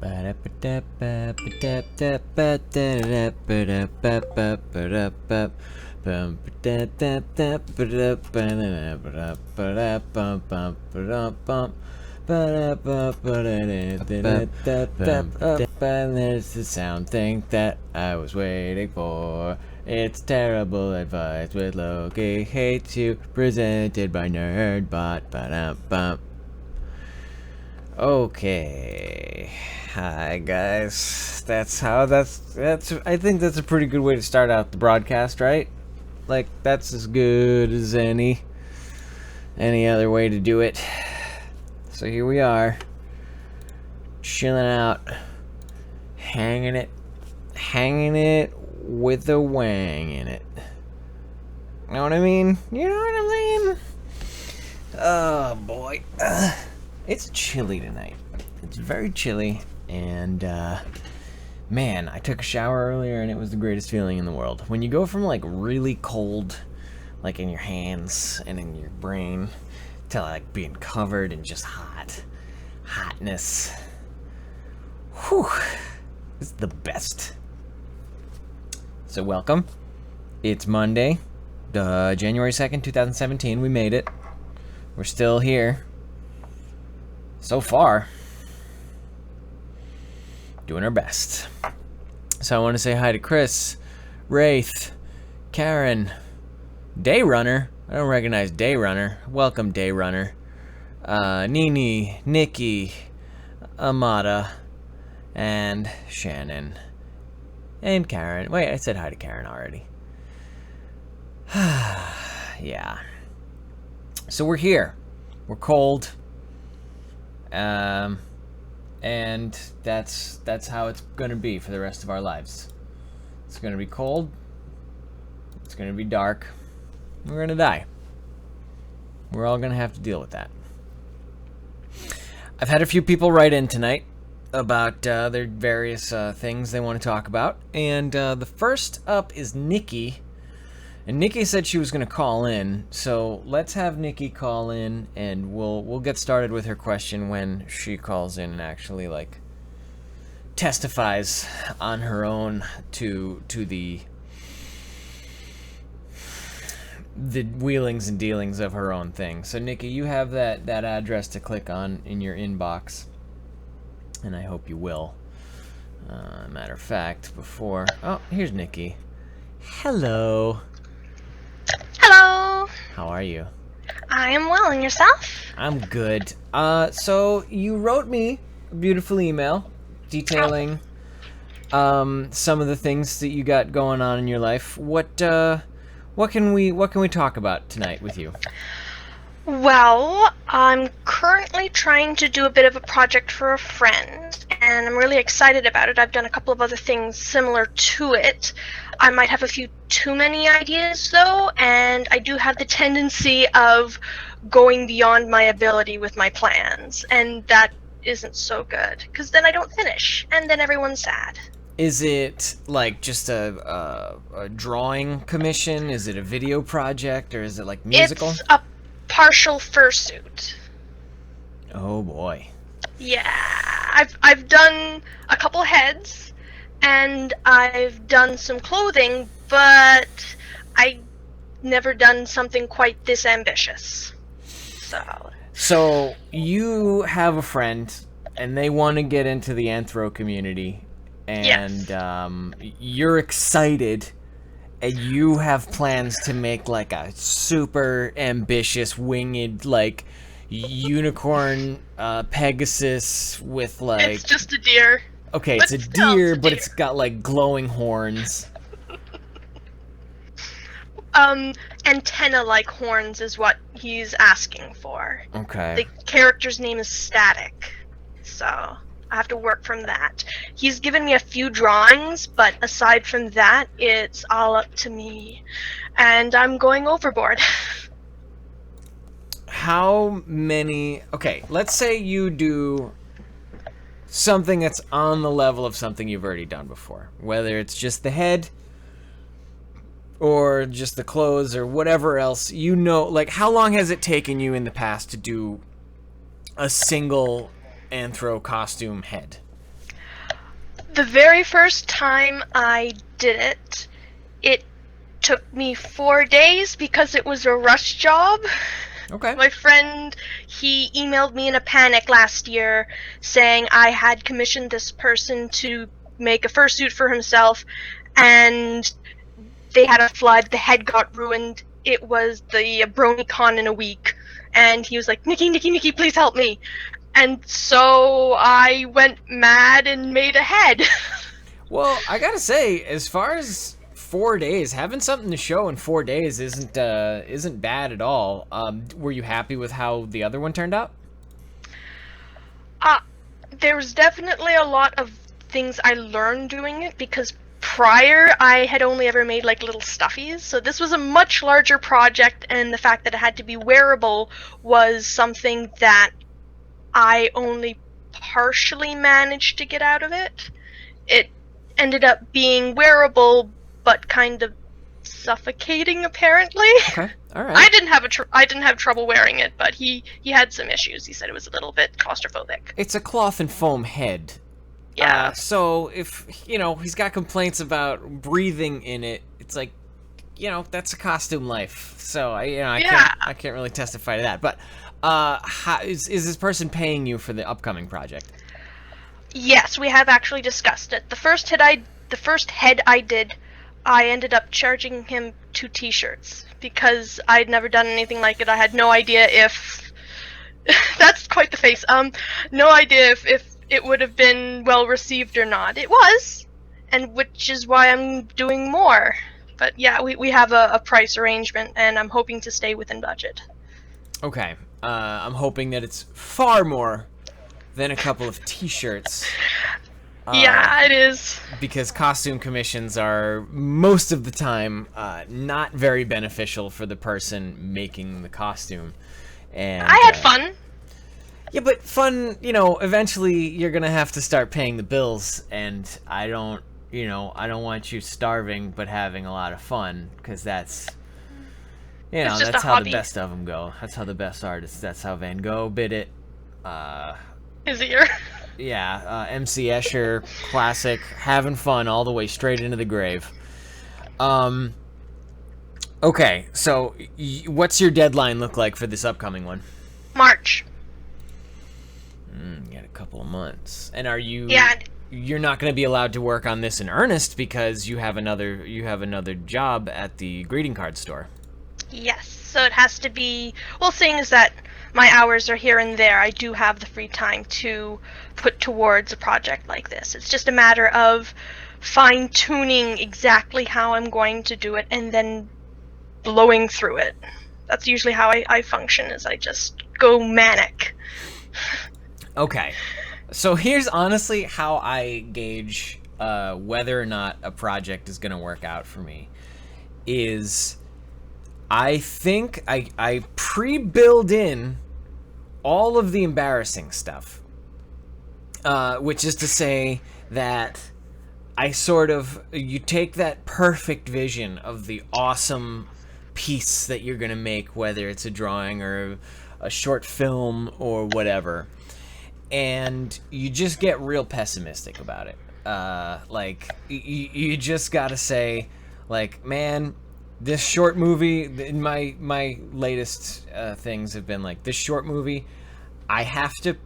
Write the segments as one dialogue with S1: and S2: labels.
S1: There's the sound thing that I was waiting for. It's terrible advice with Loki Hates You, presented by Nerdbot. Ba-dum-bum. Okay. Hi guys. That's I think that's a pretty good way to start out the broadcast, right? Like that's as good as any other way to do it. So here we are. Chilling out. Hanging it with a wang in it. Know what I mean? You know what I mean? Oh boy. It's chilly tonight. It's very chilly, and man, I took a shower earlier and it was the greatest feeling in the world. When you go from like really cold, like in your hands and in your brain, to like being covered in just hotness. Whew. This is the best. So welcome. It's Monday, January 2nd, 2017. We made it. We're still here. So far. Doing our best. So I want to say hi to Chris, Wraith, Karen, Dayrunner. I don't recognize Dayrunner. Welcome, Dayrunner. Nini, Nikki, Amada, and Shannon. And Karen. Wait, I said hi to Karen already. Yeah. So we're here. We're cold. And that's how it's gonna be for the rest of our lives. It's gonna be cold. It's gonna be dark. We're gonna die. We're all gonna have to deal with that. I've had a few people write in tonight about their various things they want to talk about, and the first up is Nikki. And Nikki said she was going to call in, so let's have Nikki call in, and we'll get started with her question when she calls in and actually like testifies on her own to the wheelings and dealings of her own thing. So Nikki, you have that address to click on in your inbox, and I hope you will. Matter of fact, here's Nikki. Hello.
S2: Hello.
S1: How are you?
S2: I am well, and yourself?
S1: I'm good. So you wrote me a beautiful email detailing some of the things that you got going on in your life. What can we talk about tonight with you?
S2: Well, I'm currently trying to do a bit of a project for a friend, and I'm really excited about it. I've done a couple of other things similar to it. I might have a few too many ideas, though, and I do have the tendency of going beyond my ability with my plans, and that isn't so good, because then I don't finish, and then everyone's sad.
S1: Is it like just a drawing commission? Is it a video project, or is it like musical?
S2: It's a partial fursuit.
S1: Oh boy.
S2: Yeah, I've done a couple heads, and I've done some clothing, but I never done something quite this ambitious. So
S1: you have a friend, and they want to get into the anthro community, and
S2: yes.
S1: You're excited, and you have plans to make like a super ambitious winged like unicorn Pegasus with like...
S2: It's just a deer.
S1: Okay, it's a deer, but it's got like glowing horns.
S2: Antenna-like horns is what he's asking for.
S1: Okay.
S2: The character's name is Static, so I have to work from that. He's given me a few drawings, but aside from that, it's all up to me. And I'm going overboard.
S1: How many... Okay, let's say you do something that's on the level of something you've already done before. Whether it's just the head, or just the clothes, or whatever else. You know, like, how long has it taken you in the past to do a single anthro costume head?
S2: The very first time I did it, it took me 4 days because it was a rush job.
S1: Okay.
S2: My friend, he emailed me in a panic last year saying I had commissioned this person to make a fursuit for himself, and they had a flood, the head got ruined. It was the BronyCon in a week. And he was like, Nikki, please help me. And so I went mad and made a head.
S1: Well, I gotta say, as far as 4 days, having something to show in 4 days isn't bad at all. Were you happy with how the other one turned out?
S2: Uh, there was definitely a lot of things I learned doing it because prior I had only ever made like little stuffies. So this was a much larger project, and the fact that it had to be wearable was something that I only partially managed to get out of it. It ended up being wearable, but kind of suffocating apparently.
S1: Okay, all
S2: I
S1: right.
S2: didn't have trouble wearing it, but he had some issues. He said it was a little bit claustrophobic.
S1: It's a cloth and foam head.
S2: Yeah.
S1: So if he's got complaints about breathing in it, it's like, that's a costume life. So
S2: Yeah.
S1: I can't really testify to that. But how, is this person paying you for the upcoming project?
S2: Yes, we have actually discussed it. The first head I did, I ended up charging him 2 T-shirts because I'd never done anything like it. I had no idea if that's quite the face. No idea if it would have been well received or not. It was, and which is why I'm doing more. But yeah, we have a price arrangement, and I'm hoping to stay within budget.
S1: Okay. I'm hoping that it's far more than a couple of T-shirts.
S2: Yeah, it is.
S1: Because costume commissions are most of the time not very beneficial for the person making the costume. And
S2: I had fun.
S1: Yeah, but fun, eventually you're gonna have to start paying the bills, and I don't want you starving but having a lot of fun, because that's,
S2: It's just
S1: that's
S2: a
S1: how
S2: hobby.
S1: the best of them go. That's how the best artists. That's how Van Gogh bid it.
S2: Is it your?
S1: Yeah, MC Escher, classic, having fun all the way straight into the grave. Okay, so what's your deadline look like for this upcoming one?
S2: March.
S1: You got a couple of months. And are you?
S2: Yeah.
S1: You're not going to be allowed to work on this in earnest because you have another job at the greeting card store.
S2: Yes. So it has to be. Well, seeing as that my hours are here and there, I do have the free time to put towards a project like this. It's just a matter of fine-tuning exactly how I'm going to do it and then blowing through it. That's usually how I function, is I just go manic.
S1: Okay. So here's honestly how I gauge whether or not a project is going to work out for me. Is I think I pre-build in all of the embarrassing stuff. Which is to say that you take that perfect vision of the awesome piece that you're going to make, whether it's a drawing or a short film or whatever, and you just get real pessimistic about it. Like, you just got to say, like, man, this short movie, in my latest things have been like, this short movie, I have to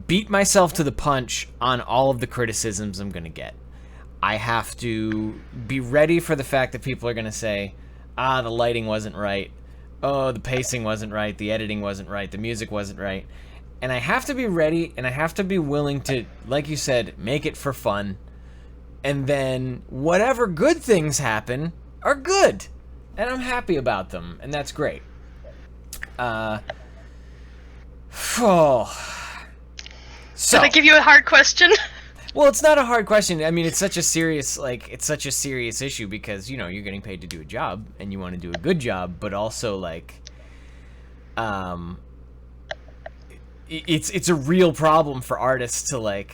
S1: beat myself to the punch on all of the criticisms I'm going to get. I have to be ready for the fact that people are going to say, the lighting wasn't right. Oh, the pacing wasn't right. The editing wasn't right. The music wasn't right. And I have to be ready, and I have to be willing to, like you said, make it for fun. And then whatever good things happen are good. And I'm happy about them. And that's great. So,
S2: Did I give you a hard question?
S1: well, it's not a hard question. I mean, it's such a serious issue because, you're getting paid to do a job and you want to do a good job, but also it's a real problem for artists to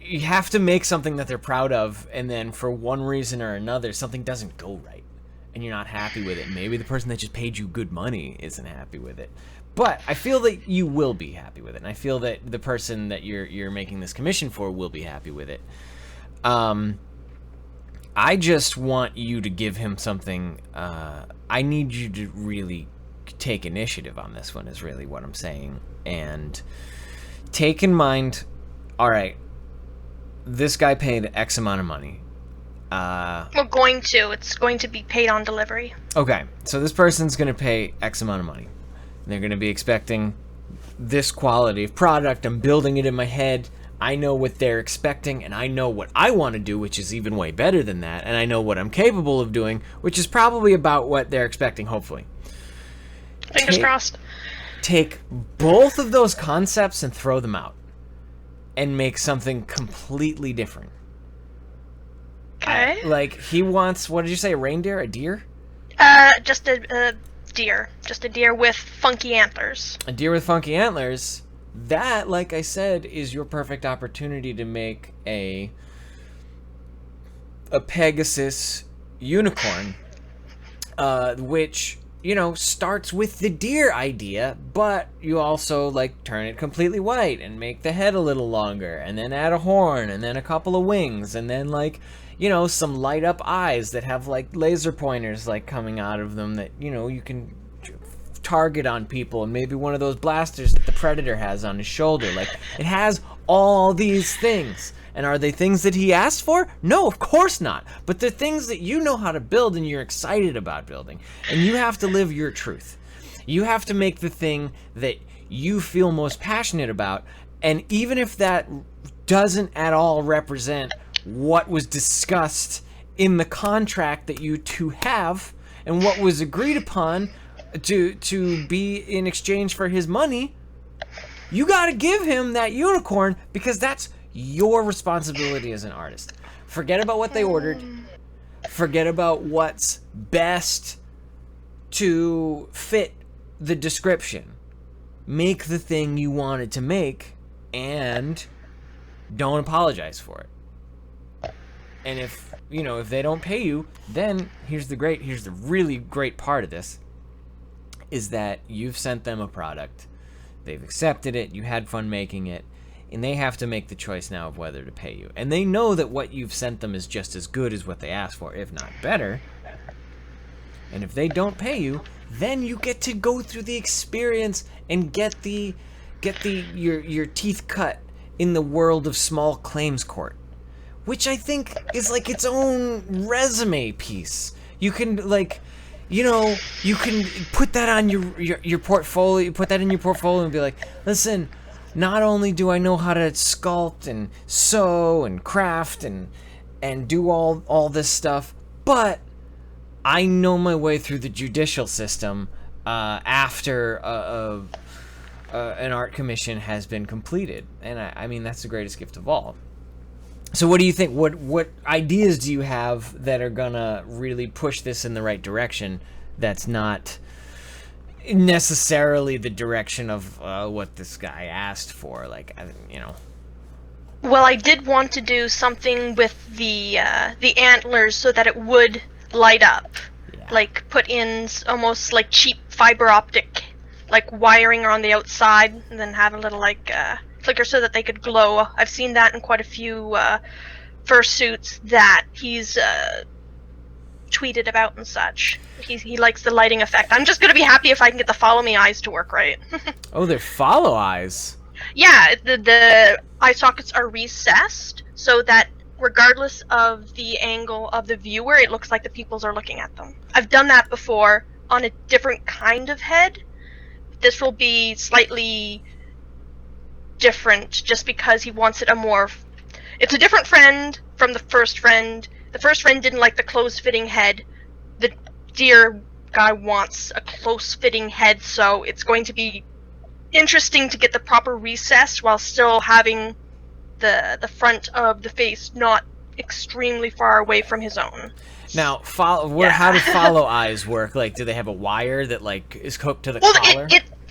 S1: you have to make something that they're proud of, and then for one reason or another, something doesn't go right. and you're not happy with it. Maybe the person that just paid you good money isn't happy with it. But I feel that you will be happy with it, and I feel that the person that you're making this commission for will be happy with it. I just want you to give him something. I need you to really take initiative on this one, is really what I'm saying. And take in mind, all right, this guy paid X amount of money.
S2: It's going to be paid on delivery.
S1: Okay, so this person's going to pay X amount of money. They're going to be expecting this quality of product. I'm building it in my head. I know what they're expecting, and I know what I want to do, which is even way better than that. And I know what I'm capable of doing, which is probably about what they're expecting, hopefully.
S2: Fingers crossed.
S1: Take both of those concepts and throw them out and make something completely different.
S2: Okay.
S1: Like, he wants, what did you say, a reindeer? A deer?
S2: Just a deer. Just a deer with funky antlers.
S1: A deer with funky antlers. That, like I said, is your perfect opportunity to make a Pegasus unicorn, which, you know, starts with the deer idea, but you also, like, turn it completely white and make the head a little longer, and then add a horn, and then a couple of wings, and then, like, you know, some light up eyes that have, like, laser pointers, like, coming out of them that, you know, you can target on people, and maybe one of those blasters that the Predator has on his shoulder. Like, it has all these things. And are they things that he asked for? No, of course not. But they're things that you know how to build and you're excited about building. And you have to live your truth. You have to make the thing that you feel most passionate about. And even if that doesn't at all represent what was discussed in the contract that you two have and what was agreed upon to be in exchange for his money, you got to give him that unicorn, because that's your responsibility as an artist. Forget about what they ordered. Forget about what's best to fit the description. Make the thing you wanted to make, and don't apologize for it. And if, you know, if they don't pay you, then here's the really great part of this, is that you've sent them a product, they've accepted it, you had fun making it, and they have to make the choice now of whether to pay you. And they know that what you've sent them is just as good as what they asked for, if not better. And if they don't pay you, then you get to go through the experience and get your teeth cut in the world of small claims court, which I think is like its own resume piece. You can, like, you know, you can put that on your portfolio, put that in your portfolio and be like, listen, not only do I know how to sculpt and sew and craft and do all this stuff, but I know my way through the judicial system after an art commission has been completed. And I mean, that's the greatest gift of all. So what do you think? What ideas do you have that are gonna really push this in the right direction, that's not necessarily the direction of what this guy asked for? Like, you know.
S2: Well, I did want to do something with the antlers so that it would light up. Yeah. Like, put in almost like cheap fiber optic, like, wiring on the outside, and then have a little, like, flicker so that they could glow. I've seen that in quite a few fursuits that he's tweeted about and such. He likes the lighting effect. I'm just gonna be happy if I can get the follow me eyes to work right.
S1: Oh, they're follow eyes.
S2: Yeah, the eye sockets are recessed so that regardless of the angle of the viewer, it looks like the pupils are looking at them. I've done that before on a different kind of head. This will be slightly different just because he wants it it's a different friend from the first friend. The first friend didn't like the close-fitting head. The deer guy wants a close-fitting head, so it's going to be interesting to get the proper recess while still having the front of the face not extremely far away from his own.
S1: Now, how do follow eyes work? Like, do they have a wire that, like, is hooked to the collar?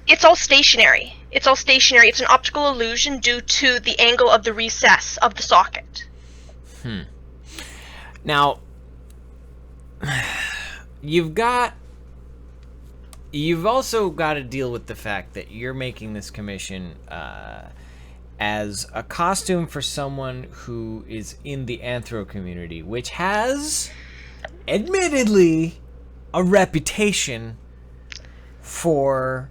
S2: It's all stationary. It's all stationary. It's an optical illusion due to the angle of the recess of the socket.
S1: Now, you've also got to deal with the fact that you're making this commission as a costume for someone who is in the anthro community, which has, admittedly, a reputation for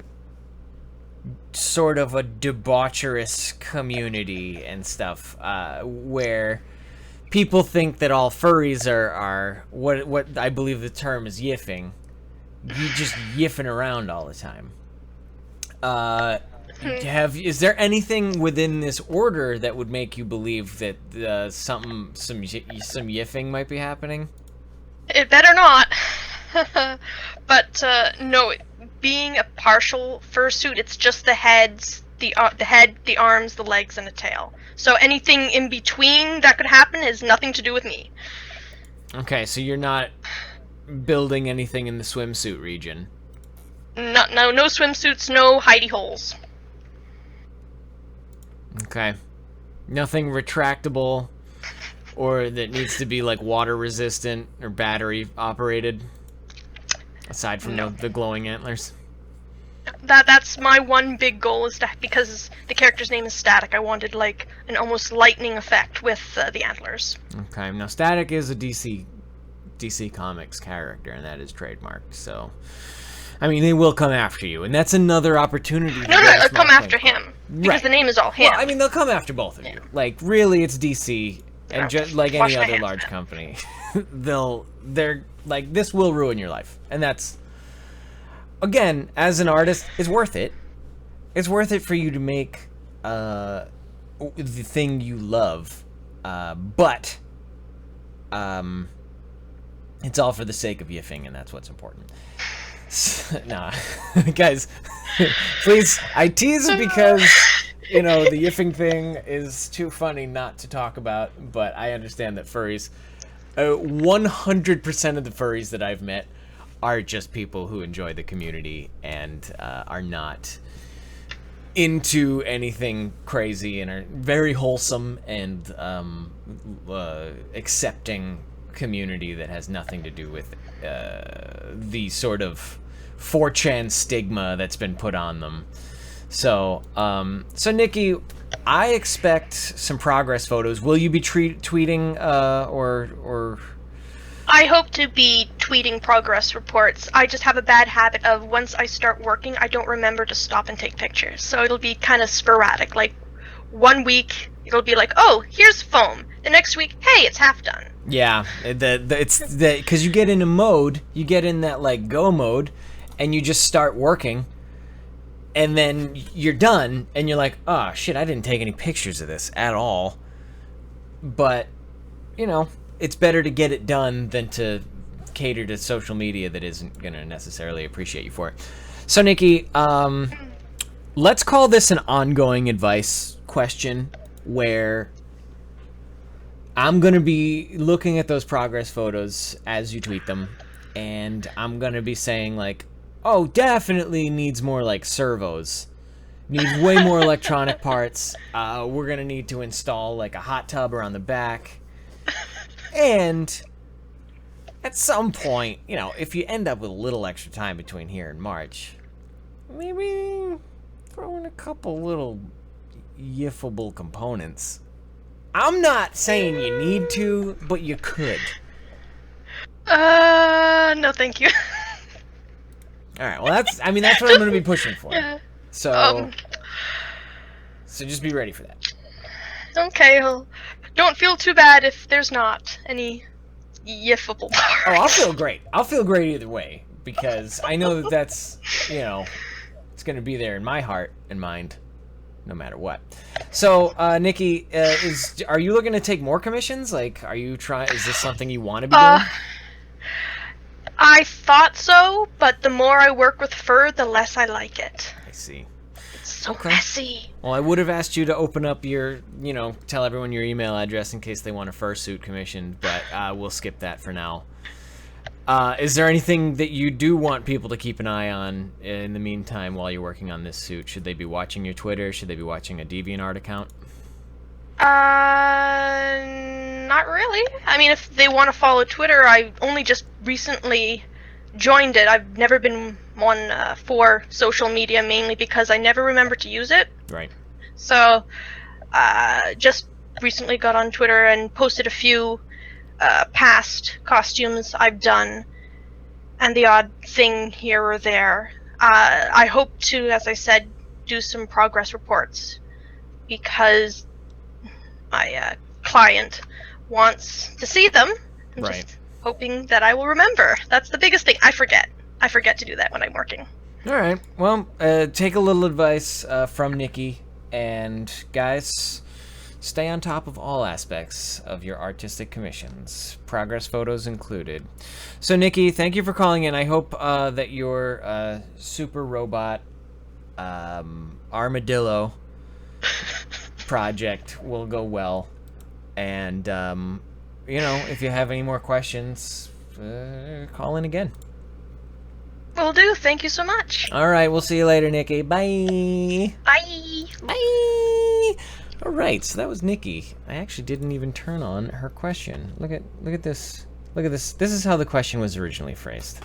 S1: sort of a debaucherous community and stuff, where people think that all furries are what I believe the term is yiffing. You just yiffing around all the time. Is there anything within this order that would make you believe that some yiffing might be happening?
S2: It better not. But no, being a partial fursuit, it's just the heads, the head, the arms, the legs, and the tail. So anything in between that could happen has nothing to do with me.
S1: Okay, so you're not building anything in the swimsuit region.
S2: No swimsuits, no hidey holes.
S1: Okay. Nothing retractable or that needs to be like water resistant or battery operated, aside from the glowing antlers.
S2: That's my one big goal, is that because the character's name is Static, I wanted like an almost lightning effect with the antlers.
S1: Okay. Now Static is a DC Comics character, and that is trademarked. So, I mean, they will come after you, and that's another opportunity.
S2: No, they'll come after him because the name is all him.
S1: Well, I mean, they'll come after both of you. Like, really, it's DC, and just like any other large company, they're like, this will ruin your life, and that's, again, as an artist, it's worth it. It's worth it for you to make the thing you love, but it's all for the sake of yiffing, and that's what's important. Nah, guys, please, I tease because, the yiffing thing is too funny not to talk about, but I understand that furries, 100% of the furries that I've met are just people who enjoy the community and are not into anything crazy and are very wholesome and accepting community that has nothing to do with the sort of 4chan stigma that's been put on them. So Nikki, I expect some progress photos. Will you be tweeting or?
S2: I hope to be tweeting progress reports. I just have a bad habit of, once I start working, I don't remember to stop and take pictures. So it'll be kind of sporadic. Like, 1 week, it'll be like, oh, here's foam. The next week, hey, it's half done.
S1: Yeah, it's because you get in a mode, you get in that like go mode, and you just start working, and then you're done, and you're like, oh shit, I didn't take any pictures of this at all. But it's better to get it done than to cater to social media that isn't gonna necessarily appreciate you for it. So Nikki, let's call this an ongoing advice question, where I'm going to be looking at those progress photos as you tweet them, and I'm going to be saying, like, oh, definitely needs more, like, servos. Needs way more electronic parts. We're going to need to install, like, a hot tub around the back. And at some point, if you end up with a little extra time between here and March, maybe throw in a couple little yiffable components. I'm not saying you need to, but you could.
S2: No, thank you.
S1: All right. Well, that's what I'm going to be pushing for. So just be ready for that.
S2: Okay. Well, don't feel too bad if there's not any yiffable parts.
S1: Oh, I'll feel great. I'll feel great either way, because I know that's it's going to be there in my heart and mind, no matter what. So, Nikki, are you looking to take more commissions? Like, is this something you want to be doing?
S2: I thought so, but the more I work with fur, the less I like it.
S1: I see.
S2: It's so messy.
S1: Well, I would have asked you to open up your, tell everyone your email address in case they want a fursuit commissioned, but we'll skip that for now. Is there anything that you do want people to keep an eye on in the meantime while you're working on this suit? Should they be watching your Twitter? Should they be watching a DeviantArt account?
S2: Not really. I mean, if they want to follow Twitter, I only just recently joined it. I've never been one for social media, mainly because I never remember to use it.
S1: Right.
S2: So, just recently got on Twitter and posted a few past costumes I've done, and the odd thing here or there. I hope to, as I said, do some progress reports because my client wants to see them. I'm
S1: Right.
S2: just hoping that I will remember. That's the biggest thing. I forget. I forget to do that when I'm working.
S1: All right. Well, take a little advice from Nikki, and guys, stay on top of all aspects of your artistic commissions, progress photos included. So, Nikki, thank you for calling in. I hope that your super robot armadillo project will go well. And, if you have any more questions, call in again.
S2: Will do. Thank you so much.
S1: All right, we'll see you later, Nikki. Bye.
S2: Bye.
S1: Bye. All right, so that was Nikki. I actually didn't even turn on her question. Look at this. Look at this. This is how the question was originally phrased.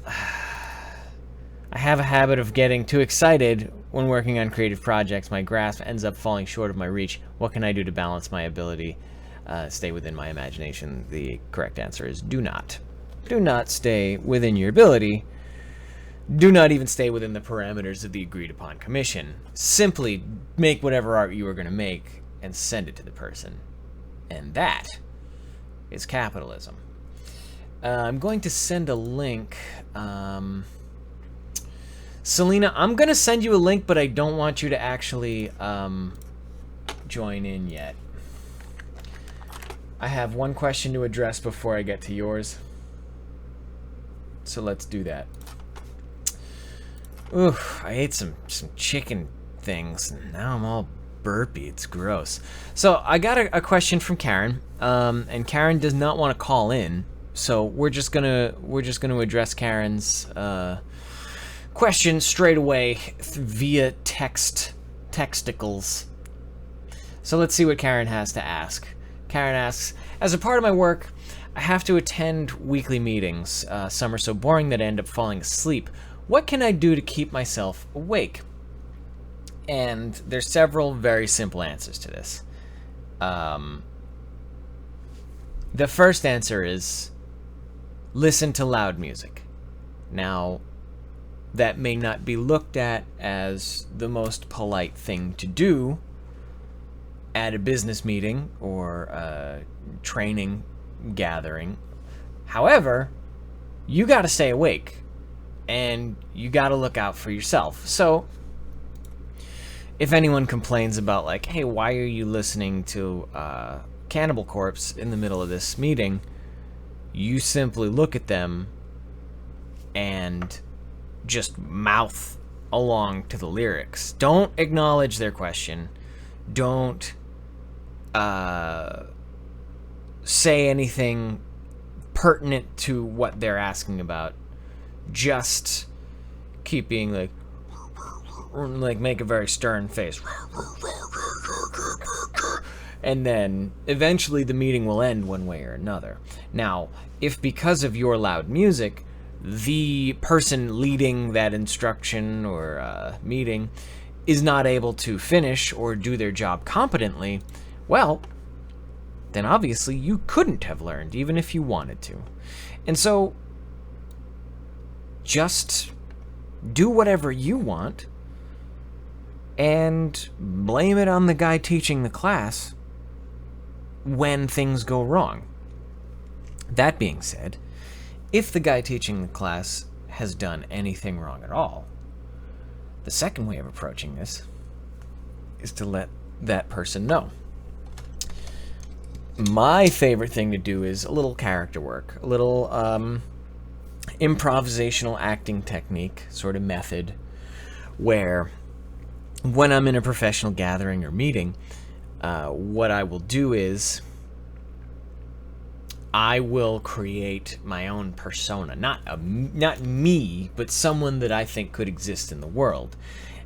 S1: I have a habit of getting too excited when working on creative projects. My grasp ends up falling short of my reach. What can I do to balance my ability, stay within my imagination? The correct answer is do not. Do not stay within your ability. Do not even stay within the parameters of the agreed upon commission. Simply make whatever art you are going to make and send it to the person. And that is capitalism. I'm going to send a link. Selena, I'm going to send you a link, but I don't want you to actually join in yet. I have one question to address before I get to yours. So let's do that. Ooh, I ate some chicken things, and now I'm all burpy. It's gross. So I got a question from Karen, and Karen does not want to call in, so we're just gonna address Karen's question straight away via texticles. So let's see what Karen has to ask. Karen asks, as a part of my work, I have to attend weekly meetings. Some are so boring that I end up falling asleep. What can I do to keep myself awake? And there's several very simple answers to this. The first answer is listen to loud music. Now, that may not be looked at as the most polite thing to do at a business meeting or a training gathering. However, you got to stay awake. And you gotta look out for yourself. So, if anyone complains about, like, hey, why are you listening to Cannibal Corpse in the middle of this meeting, you simply look at them and just mouth along to the lyrics. Don't acknowledge their question. Don't say anything pertinent to what they're asking about. Just keep being like make a very stern face, and then eventually the meeting will end one way or another. Now, if because of your loud music, the person leading that instruction or meeting is not able to finish or do their job competently, well, then obviously you couldn't have learned, even if you wanted to. And so, just do whatever you want and blame it on the guy teaching the class when things go wrong. That being said, if the guy teaching the class has done anything wrong at all, the second way of approaching this is to let that person know. My favorite thing to do is a little character work, a little improvisational acting technique sort of method, where when I'm in a professional gathering or meeting, what I will do is I will create my own persona, not me, but someone that I think could exist in the world.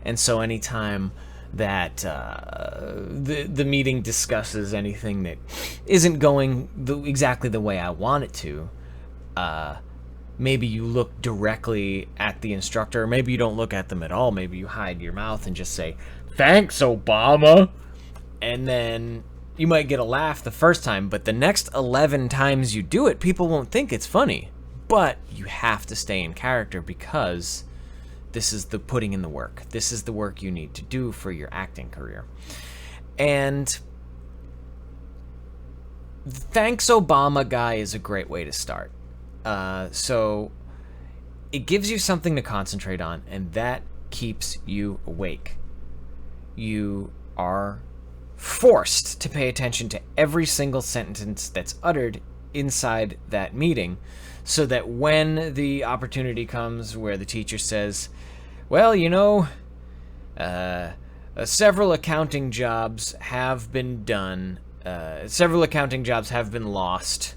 S1: And so anytime that the meeting discusses anything that isn't going exactly the way I want it to, maybe you look directly at the instructor, or maybe you don't look at them at all. Maybe you hide your mouth and just say, "Thanks, Obama." And then you might get a laugh the first time, but the next 11 times you do it, people won't think it's funny. But you have to stay in character because this is the putting in the work. This is the work you need to do for your acting career. And Thanks Obama guy is a great way to start. So it gives you something to concentrate on, and that keeps you awake. You are forced to pay attention to every single sentence that's uttered inside that meeting, so that when the opportunity comes where the teacher says, well, several accounting jobs have been done, several accounting jobs have been lost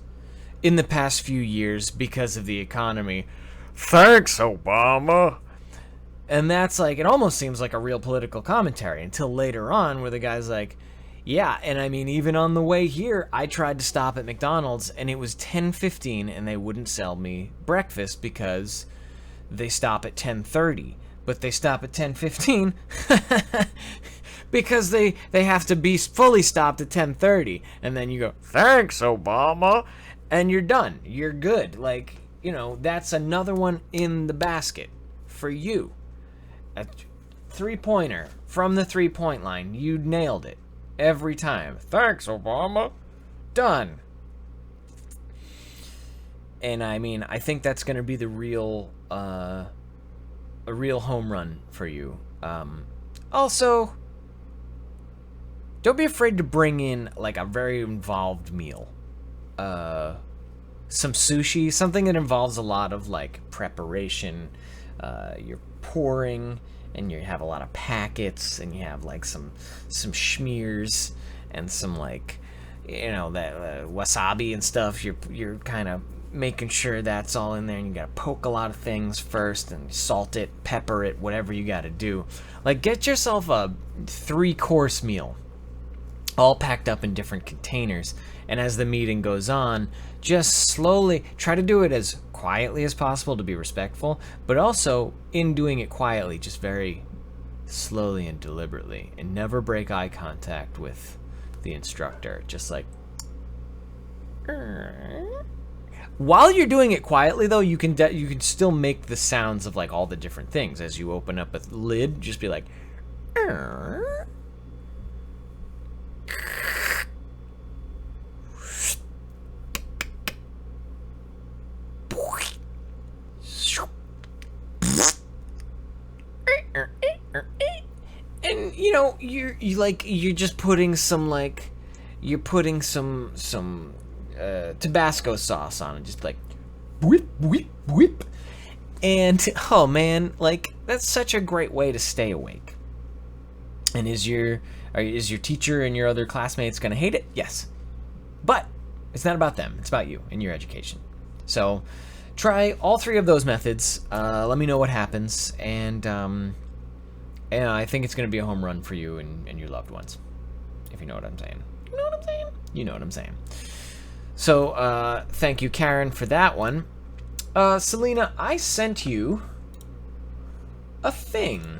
S1: in the past few years because of the economy. Thanks, Obama. And that's like, it almost seems like a real political commentary until later on where the guy's like, yeah, and I mean, even on the way here, I tried to stop at McDonald's and it was 10:15 and they wouldn't sell me breakfast because they stop at 10:30. But they stop at 10:15 because they have to be fully stopped at 10:30. And then you go, thanks, Obama, and you're done. You're good. Like, that's another one in the basket for you. A three-pointer from the three-point line. You nailed it. Every time. Thanks, Obama. Done. And I mean, I think that's going to be the real, a real home run for you. Also, don't be afraid to bring in like a very involved meal. Some sushi, something that involves a lot of like preparation. You're pouring, and you have a lot of packets, and you have like some schmears and some like, that wasabi and stuff. You're kind of making sure that's all in there, and you gotta poke a lot of things first and salt it, pepper it, whatever you gotta do. Like, get yourself a 3-course meal, all packed up in different containers, and as the meeting goes on, just slowly try to do it as quietly as possible to be respectful, but also in doing it quietly, just very slowly and deliberately, and never break eye contact with the instructor. Just like, while you're doing it quietly, though, you can still make the sounds of like all the different things as you open up a lid. Just be like, and you're just putting some like, you're putting some Tabasco sauce on it, just like whip whip whip. And oh man, like, that's such a great way to stay awake. And is your teacher and your other classmates gonna hate it? Yes, but it's not about them, it's about you and your education. So try all 3 of those methods. Let me know what happens, and I think it's gonna be a home run for you and your loved ones, if you know what I'm saying. You know what I'm saying? You know what I'm saying. So, thank you, Karen, for that one. Selena, I sent you a thing.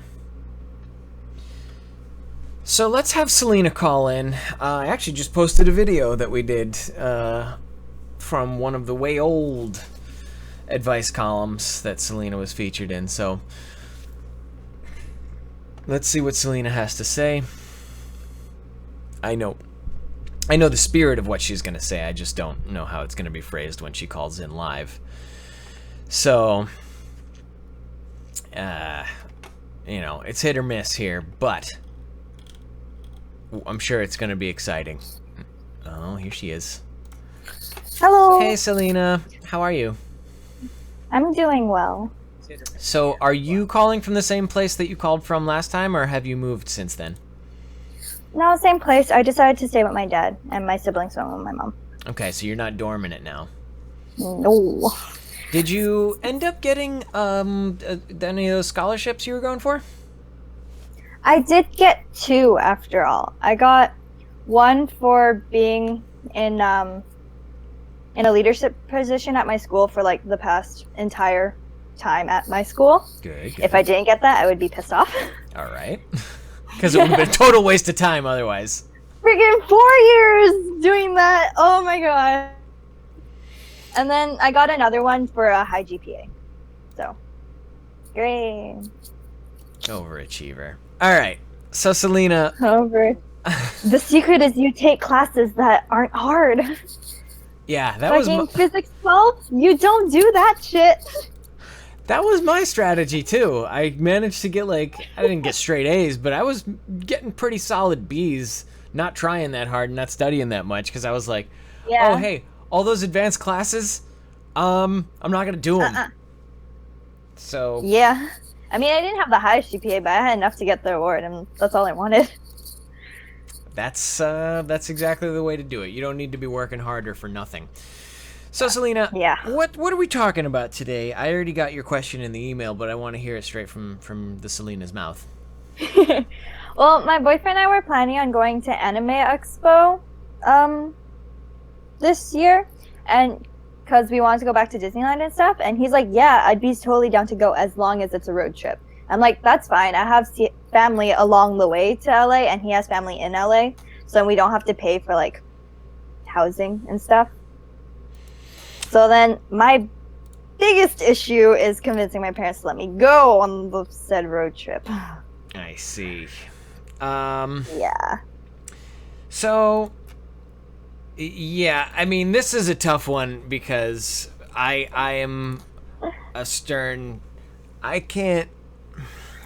S1: So let's have Selena call in. I actually just posted a video that we did from one of the way old advice columns that Selena was featured in. So let's see what Selena has to say. I know the spirit of what she's going to say. I just don't know how it's going to be phrased when she calls in live. So, it's hit or miss here, but I'm sure it's going to be exciting. Oh, here she is.
S3: Hello.
S1: Hey, Selena. How are you?
S3: I'm doing well.
S1: So, are you calling from the same place that you called from last time, or have you moved since then?
S3: No, same place. I decided to stay with my dad, and my siblings went with my mom.
S1: Okay, so you're not dorming it now.
S3: No.
S1: Did you end up getting any of those scholarships you were going for?
S3: I did get 2 after all. I got one for being in in a leadership position at my school for like the past entire time at my school.
S1: Good.
S3: If I didn't get that, I would be pissed off.
S1: All right. Because it would have been a total waste of time otherwise.
S3: Freaking 4 years doing that. Oh my god. And then I got another one for a high GPA. So, great.
S1: Overachiever. All right. So, Selena.
S3: Over. The secret is you take classes that aren't hard.
S1: Yeah, that was
S3: Fucking physics 12, you don't do that shit.
S1: That was my strategy too. I managed to get I didn't get straight A's, but I was getting pretty solid B's, not trying that hard, not studying that much, because I was like, oh hey, all those advanced classes, I'm not gonna do them. So
S3: yeah, I mean I didn't have the highest GPA, but I had enough to get the award, and that's all I wanted.
S1: That's exactly the way to do it. You don't need to be working harder for nothing. So, Selena, what are we talking about today? I already got your question in the email, but I want to hear it straight from the Selena's mouth.
S3: Well, my boyfriend and I were planning on going to Anime Expo this year, and because we wanted to go back to Disneyland and stuff, and he's like, yeah, I'd be totally down to go as long as it's a road trip. I'm like, that's fine. I have family along the way to LA, and he has family in LA, so we don't have to pay for like housing and stuff. So then my biggest issue is convincing my parents to let me go on the said road trip.
S1: I see.
S3: Yeah.
S1: So, yeah, I mean, this is a tough one because I am a stern. I can't.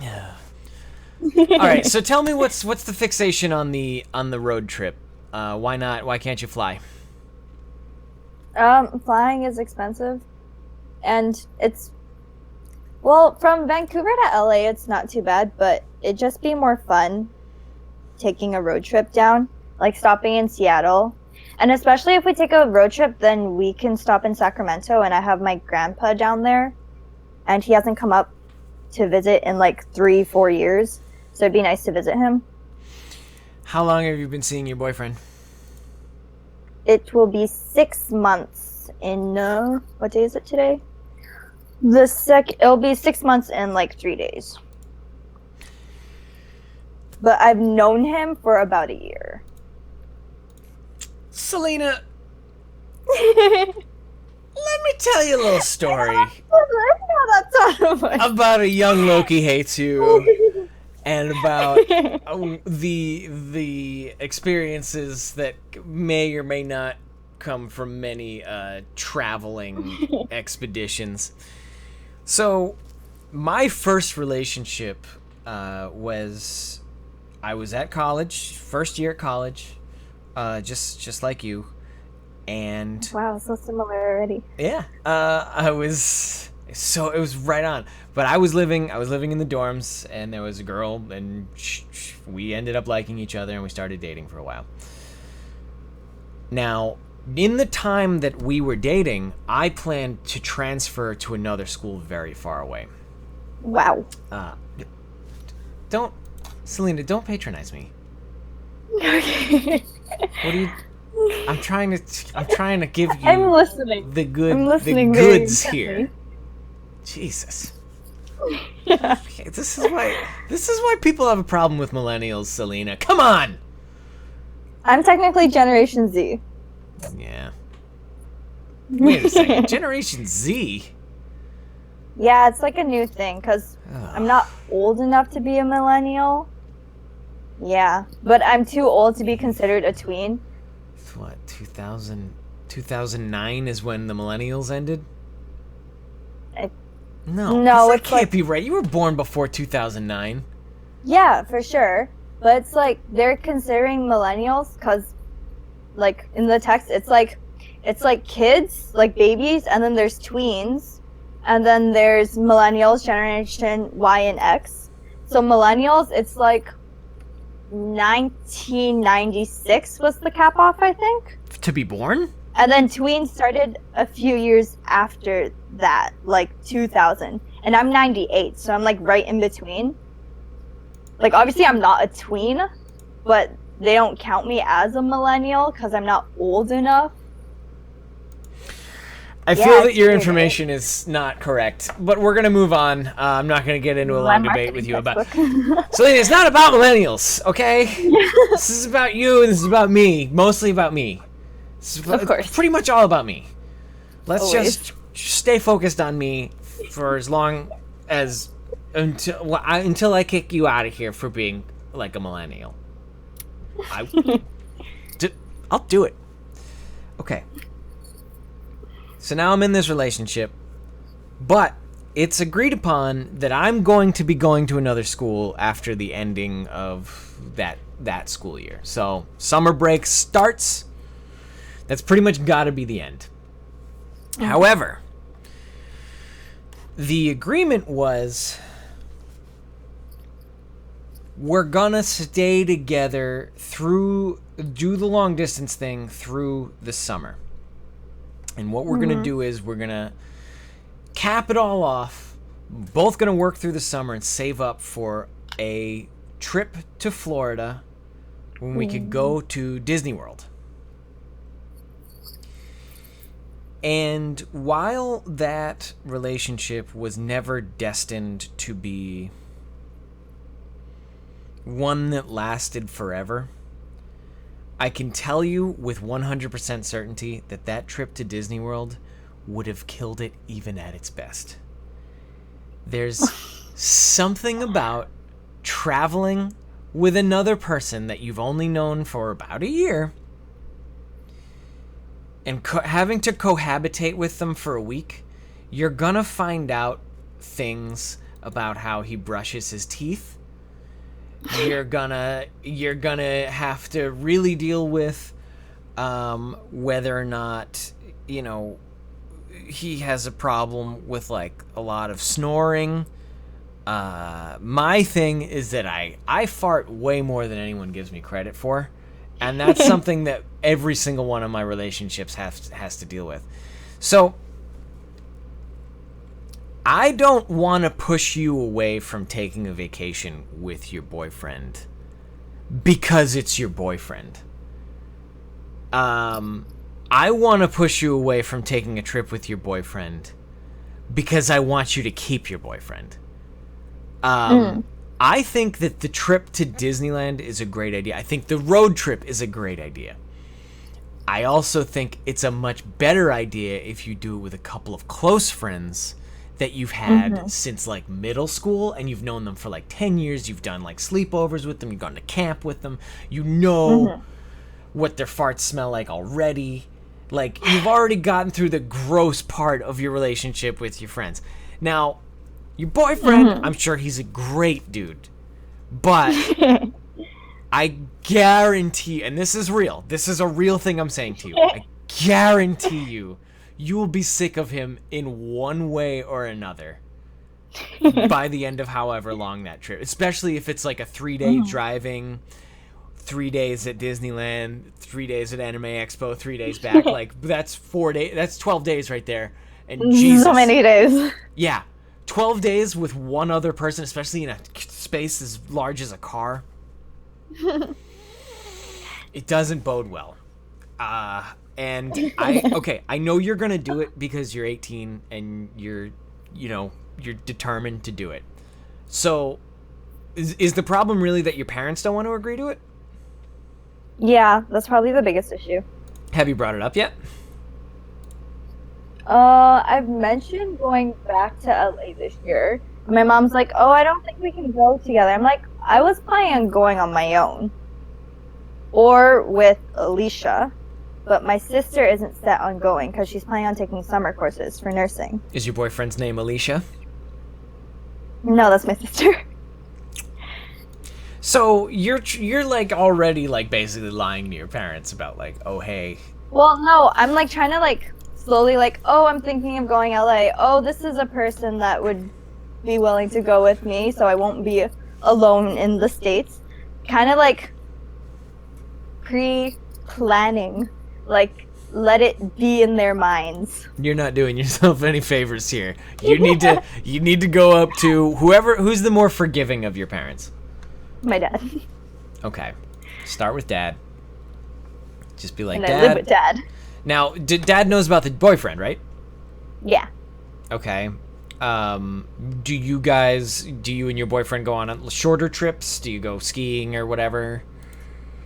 S1: Yeah. All right. So tell me what's the fixation on the road trip? Why not? Why can't you fly?
S3: Flying is expensive, and from Vancouver to LA, it's not too bad, but it'd just be more fun taking a road trip down, like stopping in Seattle. And especially if we take a road trip, then we can stop in Sacramento, and I have my grandpa down there, and he hasn't come up to visit in like 3-4 years, so it'd be nice to visit him.
S1: How long have you been seeing your boyfriend?
S3: It will be 6 months in, what day is it today? It'll be 6 months in like 3 days. But I've known him for about a year.
S1: Selena, let me tell you a little story about a young Loki Hates You. And about the experiences that may or may not come from many traveling expeditions. So, my first relationship was I was at college, first year at college, just like you, and
S3: wow, so similar already.
S1: Yeah, I was. So it was right on, but I was living in the dorms, and there was a girl, and we ended up liking each other, and we started dating for a while. Now, in the time that we were dating, I planned to transfer to another school very far away.
S3: Wow.
S1: Selena, don't patronize me.
S3: Okay.
S1: What do you? I'm trying to give you.
S3: I'm listening.
S1: The goods here. Jesus.
S3: Yeah.
S1: Okay, this is why people have a problem with millennials, Selena. Come on.
S3: I'm technically Generation Z.
S1: Yeah. Wait a second. Generation Z?
S3: Yeah, it's like a new thing because I'm not old enough to be a millennial. Yeah, but I'm too old to be considered a tween.
S1: What, 2009 is when the millennials ended? No, that can't be right. You were born before 2009.
S3: Yeah, for sure. But it's like they're considering millennials because, like, in the text, it's like kids, like babies, and then there's tweens, and then there's millennials, Generation Y and X. So millennials, it's like 1996 was the cap off, I think.
S1: To be born?
S3: And then tweens started a few years after that, like 2000. And I'm 98, so I'm like right in between. Like, obviously I'm not a tween, but they don't count me as a millennial because I'm not old enough.
S1: I
S3: Yeah,
S1: feel that
S3: it's
S1: your
S3: weird,
S1: information is not correct, but we're gonna move on. I'm not gonna get into a long debate with you about. Selena, it's not about millennials, okay? This is about you, and this is about me. Mostly about me.
S3: Of course.
S1: It's pretty much all about me. Let's
S3: Always.
S1: just stay focused on me for as long as until I kick you out of here for being like a millennial. I'll do it. Okay. So now I'm in this relationship, but it's agreed upon that I'm going to be going to another school after the ending of that school year. So summer break starts. That's pretty much got to be the end. However, the agreement was we're gonna stay together do the long distance thing through the summer. And what we're gonna do is we're gonna cap it all off. Both gonna work through the summer and save up for a trip to Florida when we could go to Disney World. And while that relationship was never destined to be one that lasted forever, I can tell you with 100% certainty that that trip to Disney World would have killed it even at its best. There's something about traveling with another person that you've only known for about a year and having to cohabitate with them for a week. You're gonna find out things about how he brushes his teeth. You're gonna have to really deal with whether or not, you know, he has a problem with like a lot of snoring. My thing is that I fart way more than anyone gives me credit for, and that's something that every single one of my relationships has to deal with. So I don't want to push you away from taking a vacation with your boyfriend because it's your boyfriend. I want to push you away from taking a trip with your boyfriend because I want you to keep your boyfriend. I think that the trip to Disneyland is a great idea. I think the road trip is a great idea. I also think it's a much better idea if you do it with a couple of close friends that you've had since like middle school, and you've known them for like 10 years. You've done like sleepovers with them. You've gone to camp with them. You know what their farts smell like already. Like, you've already gotten through the gross part of your relationship with your friends. Now, your boyfriend, I'm sure he's a great dude, but I guarantee, and this is real, this is a real thing I'm saying to you, I guarantee you, you will be sick of him in one way or another by the end of however long that trip, especially if it's like a 3-day driving, 3 days at Disneyland, 3 days at Anime Expo, 3 days back. Like, that's 4 days, that's 12 days right there. And Jesus.
S3: So many days.
S1: Yeah. 12 days with one other person, especially in a space as large as a car. It doesn't bode well. And I know you're going to do it because you're 18 and you're determined to do it. So is the problem really that your parents don't want to agree to it?
S3: Yeah, that's probably the biggest issue.
S1: Have you brought it up yet?
S3: I've mentioned going back to LA this year. My mom's like, oh, I don't think we can go together. I'm like, I was planning on going on my own. Or with Alicia. But my sister isn't set on going because she's planning on taking summer courses for nursing.
S1: Is your boyfriend's name Alicia?
S3: No, that's my sister.
S1: So you're like already like basically lying to your parents about like, oh hey.
S3: Well, no, I'm like trying to like slowly like, oh, I'm thinking of going LA. Oh, this is a person that would be willing to go with me, so I won't be alone in the States. Kind of like pre-planning, like let it be in their minds.
S1: You're not doing yourself any favors here. You need to go up to who's the more forgiving of your parents.
S3: My dad.
S1: Okay. Start with dad. Just be like,
S3: and
S1: Dad.
S3: I live with dad.
S1: Now, Dad knows about the boyfriend, right?
S3: Yeah.
S1: Okay. Do you and your boyfriend go on shorter trips? Do you go skiing or whatever?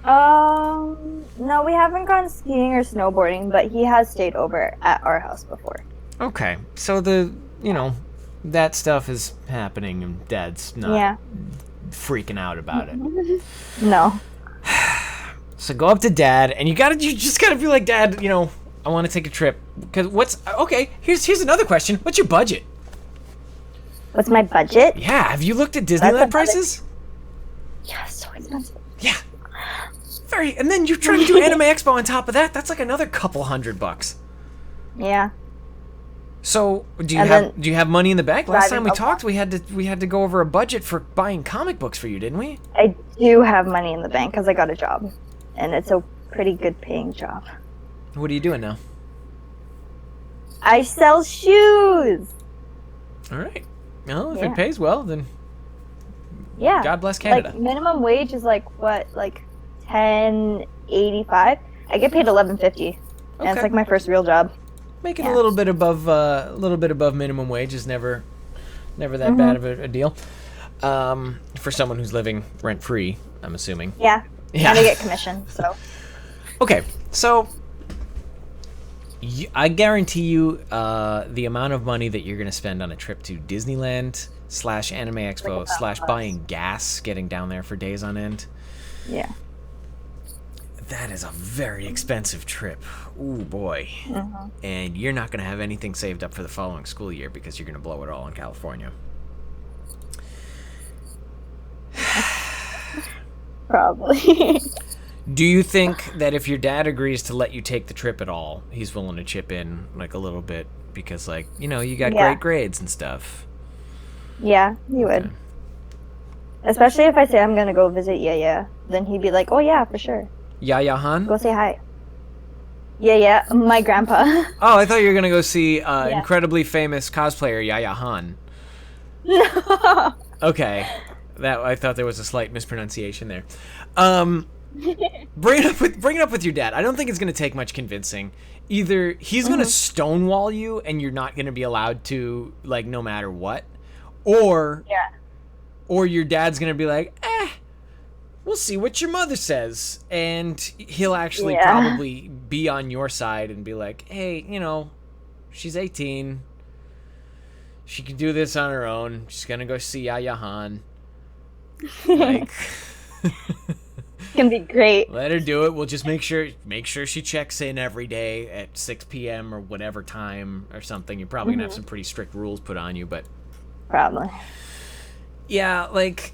S3: No, we haven't gone skiing or snowboarding, but he has stayed over at our house before.
S1: Okay. So that stuff is happening and Dad's not
S3: Yeah.
S1: freaking out about it.
S3: No.
S1: So go up to Dad and you just gotta be like, Dad, I want to take a trip. Because here's another question. What's your budget?
S3: What's my budget?
S1: Yeah, have you looked at Disneyland prices?
S3: Yeah, so expensive.
S1: Yeah. And then you're trying to do Anime Expo on top of that. That's like another couple $100.
S3: Yeah.
S1: So do you have money in the bank? Last time we talked, we had to go over a budget for buying comic books for you, didn't we?
S3: I do have money in the bank because I got a job, and it's a pretty good paying job.
S1: What are you doing now?
S3: I sell shoes.
S1: All right. Well, if it pays well, then
S3: yeah.
S1: God bless Canada.
S3: Like minimum wage is like what, like $10.85. I get paid $11.50, and it's like my first real job.
S1: Making a little bit above minimum wage is never that bad of a deal. For someone who's living rent free, I'm assuming.
S3: Yeah. And I get commission. So.
S1: Okay, so I guarantee you, the amount of money that you're gonna spend on a trip to Disneyland / Anime Expo / buying gas, getting down there for days on end.
S3: Yeah.
S1: That is a very expensive trip. Ooh, boy. And you're not going to have anything saved up for the following school year because you're going to blow it all in California.
S3: Probably.
S1: Do you think that if your dad agrees to let you take the trip at all, he's willing to chip in like a little bit because you got great grades and stuff?
S3: Yeah, he would. Okay. Especially if I say I'm going to go visit Yaya, then he'd be like, "Oh yeah, for sure.
S1: Yaya Han?
S3: Go say hi." Yeah, my grandpa.
S1: Oh, I thought you were going to go see incredibly famous cosplayer Yaya Han.
S3: No.
S1: Okay. I thought there was a slight mispronunciation there. Bring it up with your dad. I don't think it's going to take much convincing. Either he's going to stonewall you and you're not going to be allowed to, like, no matter what, or your dad's going to be like, we'll see what your mother says. And he'll actually probably be on your side and be like, hey, she's 18. She can do this on her own. She's going to go see Yaya Han. Like,
S3: it's going to be great.
S1: Let her do it. We'll just make sure she checks in every day at 6 p.m. or whatever time or something. You're probably going to have some pretty strict rules put on you, but...
S3: Probably.
S1: Yeah, like,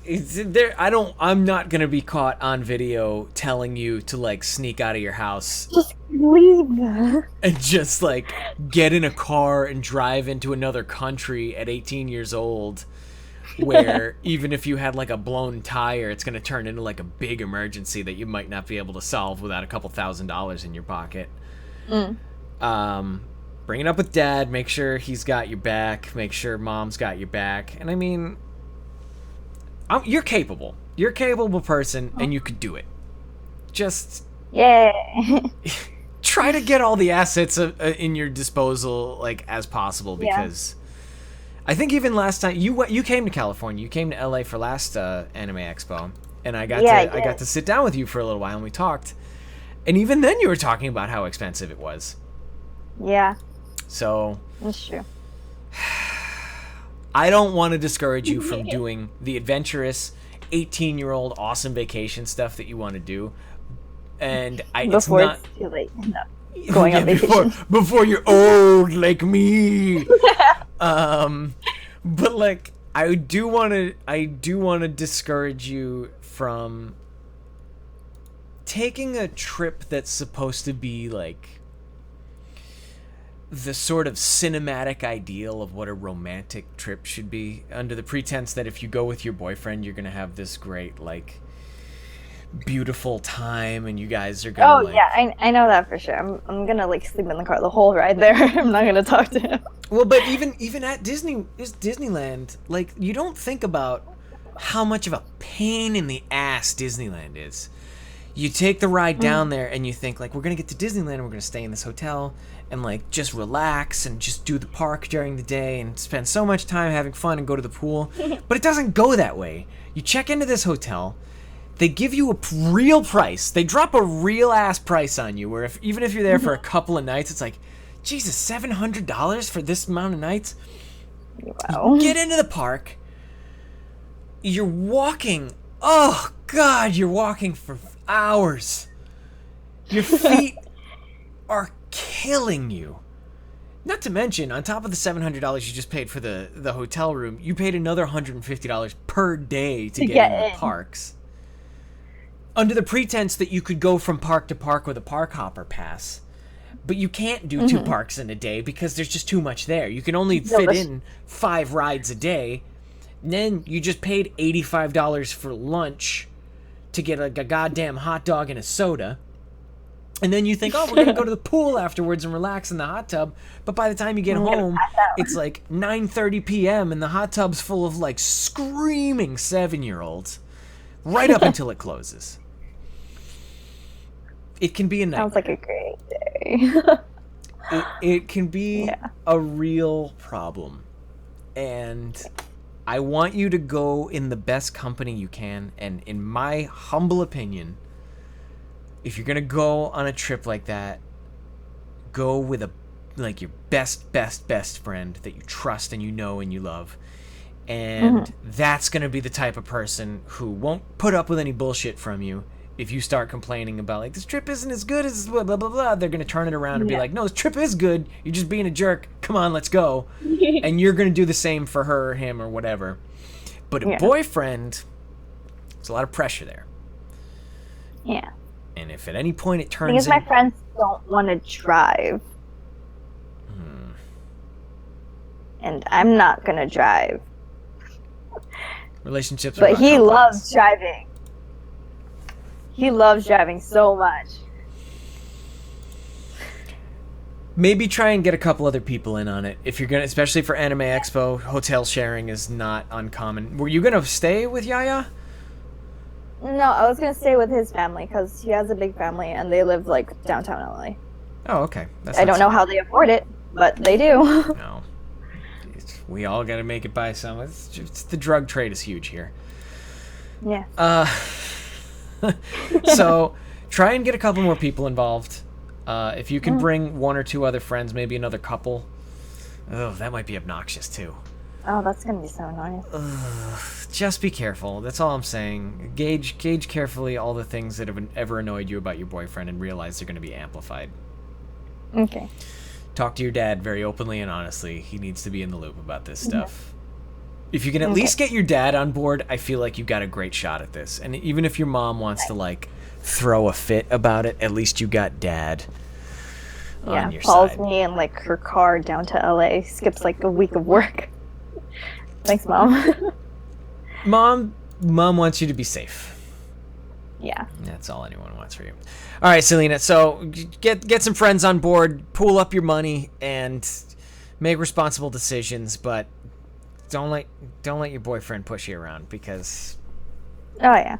S1: I'm not gonna be caught on video telling you to, like, sneak out of your house.
S3: Just leave.
S1: And just, like, get in a car and drive into another country at 18 years old, where even if you had, like, a blown tire, it's gonna turn into, like, a big emergency that you might not be able to solve without a couple $1,000s in your pocket. Bring it up with Dad, make sure he's got your back, make sure Mom's got your back, and I mean... You're capable. You're a capable person, and you could do it. Just...
S3: Yeah.
S1: Try to get all the assets in your disposal, like, as possible, because... I think even last time... You came to California. You came to LA for last Anime Expo, and I got to sit down with you for a little while, and we talked. And even then, you were talking about how expensive it was.
S3: Yeah.
S1: So...
S3: That's true.
S1: I don't want to discourage you from doing the adventurous 18-year-old awesome vacation stuff that you want to do. And it's not
S3: too late. No. Going on vacation.
S1: Before you're old like me. But like I do want to discourage you from taking a trip that's supposed to be like the sort of cinematic ideal of what a romantic trip should be, under the pretense that if you go with your boyfriend, you're gonna have this great, like, beautiful time, and you guys are gonna.
S3: I know that for sure. I'm gonna like sleep in the car the whole ride there. I'm not gonna talk to him.
S1: Well, but even at Disneyland, like, you don't think about how much of a pain in the ass Disneyland is. You take the ride down there and you think, like, we're going to get to Disneyland and we're going to stay in this hotel and, like, just relax and just do the park during the day and spend so much time having fun and go to the pool. But it doesn't go that way. You check into this hotel. They give you a real price. They drop a real-ass price on you, where even if you're there for a couple of nights, it's like, Jesus, $700 for this amount of nights?
S3: Wow.
S1: You get into the park. You're walking. Oh, God, you're walking for hours. Your feet are killing you. Not to mention, on top of the $700 you just paid for the hotel room, you paid another $150 per day to get in the parks. Under the pretense that you could go from park to park with a park hopper pass. But you can't do 2 parks in a day because there's just too much there. You can only fit in 5 rides a day. And then you just paid $85 for lunch to get a goddamn hot dog and a soda. And then you think, oh, we're going to go to the pool afterwards and relax in the hot tub. But by the time you get home, it's like 9:30 p.m. and the hot tub's full of, like, screaming 7-year-olds right up until it closes. It can be a nightmare.
S3: Sounds like a great day.
S1: It can be a real problem. And I want you to go in the best company you can. And in my humble opinion, if you're going to go on a trip like that, go with your best friend that you trust and you know and you love. And that's going to be the type of person who won't put up with any bullshit from you. If you start complaining about, like, this trip isn't as good as blah, blah, blah, blah, they're going to turn it around and be like, no, this trip is good. You're just being a jerk. Come on, let's go. And you're going to do the same for her or him or whatever. But a boyfriend, there's a lot of pressure there.
S3: Yeah.
S1: And if at any point it turns
S3: because my friends don't want to drive. And I'm not going to drive.
S1: Relationships are
S3: But
S1: about
S3: he
S1: compromise.
S3: loves driving. He loves driving so much.
S1: Maybe try and get a couple other people in on it. If you're gonna, especially for Anime Expo, hotel sharing is not uncommon. Were you gonna stay with Yaya?
S3: No, I was going to stay with his family because he has a big family and they live, like, downtown LA.
S1: Oh, okay.
S3: I don't know how they afford it, but they do.
S1: No. We all gotta make it by some. It's the drug trade is huge here.
S3: Yeah.
S1: So try and get a couple more people involved. If you can bring 1 or 2 other friends, maybe another couple. Oh, that might be obnoxious too.
S3: Oh, that's gonna be so annoying.
S1: Just be careful. That's all I'm saying. Gauge carefully all the things that have ever annoyed you about your boyfriend and realize they're going to be amplified.
S3: Okay.
S1: Talk to your dad very openly and honestly. He needs to be in the loop about this stuff. If you can at least get your dad on board, I feel like you've got a great shot at this. And even if your mom wants to, like, throw a fit about it, at least you got dad on your
S3: calls
S1: side.
S3: me in, like, her car down to LA, skips, like, a week of work. Thanks, Mom.
S1: Mom wants you to be safe.
S3: Yeah.
S1: That's all anyone wants for you. All right, Selena. So get some friends on board, pool up your money, and make responsible decisions. But don't let your boyfriend push you around because
S3: Oh, yeah.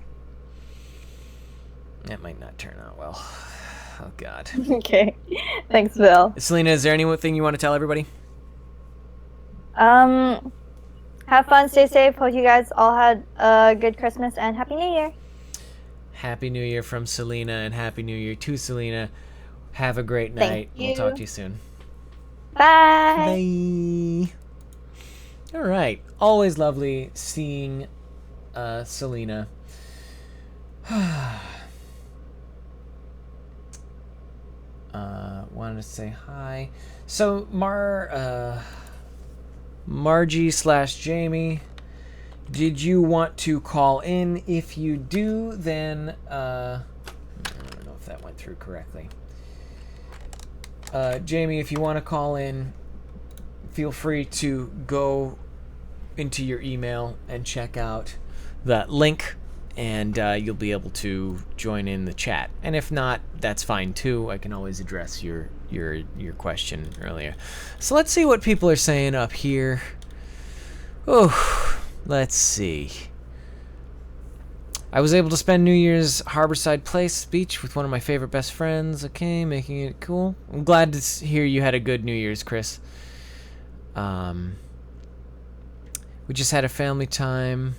S1: that might not turn out well. Oh God.
S3: Okay. Thanks, Bill.
S1: Selena, is there anything you want to tell everybody?
S3: Have fun, stay safe. Hope you guys all had a good Christmas and Happy New Year.
S1: Happy New Year from Selena, and Happy New Year to Selena. Have a great night.
S3: Thank you.
S1: We'll talk to you soon.
S3: Bye.
S1: Bye. All right. Always lovely seeing Selena. Wanted to say hi. So Margie/Jamie, did you want to call in? If you do, then I don't know if that went through correctly. Jamie, if you want to call in, feel free to go into your email and check out that link, and you'll be able to join in the chat. And if not, that's fine too. I can always address your question earlier. So let's see what people are saying up here. Oh, let's see. I was able to spend New Year's Harborside Place Beach with one of my favorite best friends. Okay, making it cool. I'm glad to hear you had a good New Year's, Chris. We just had a family time.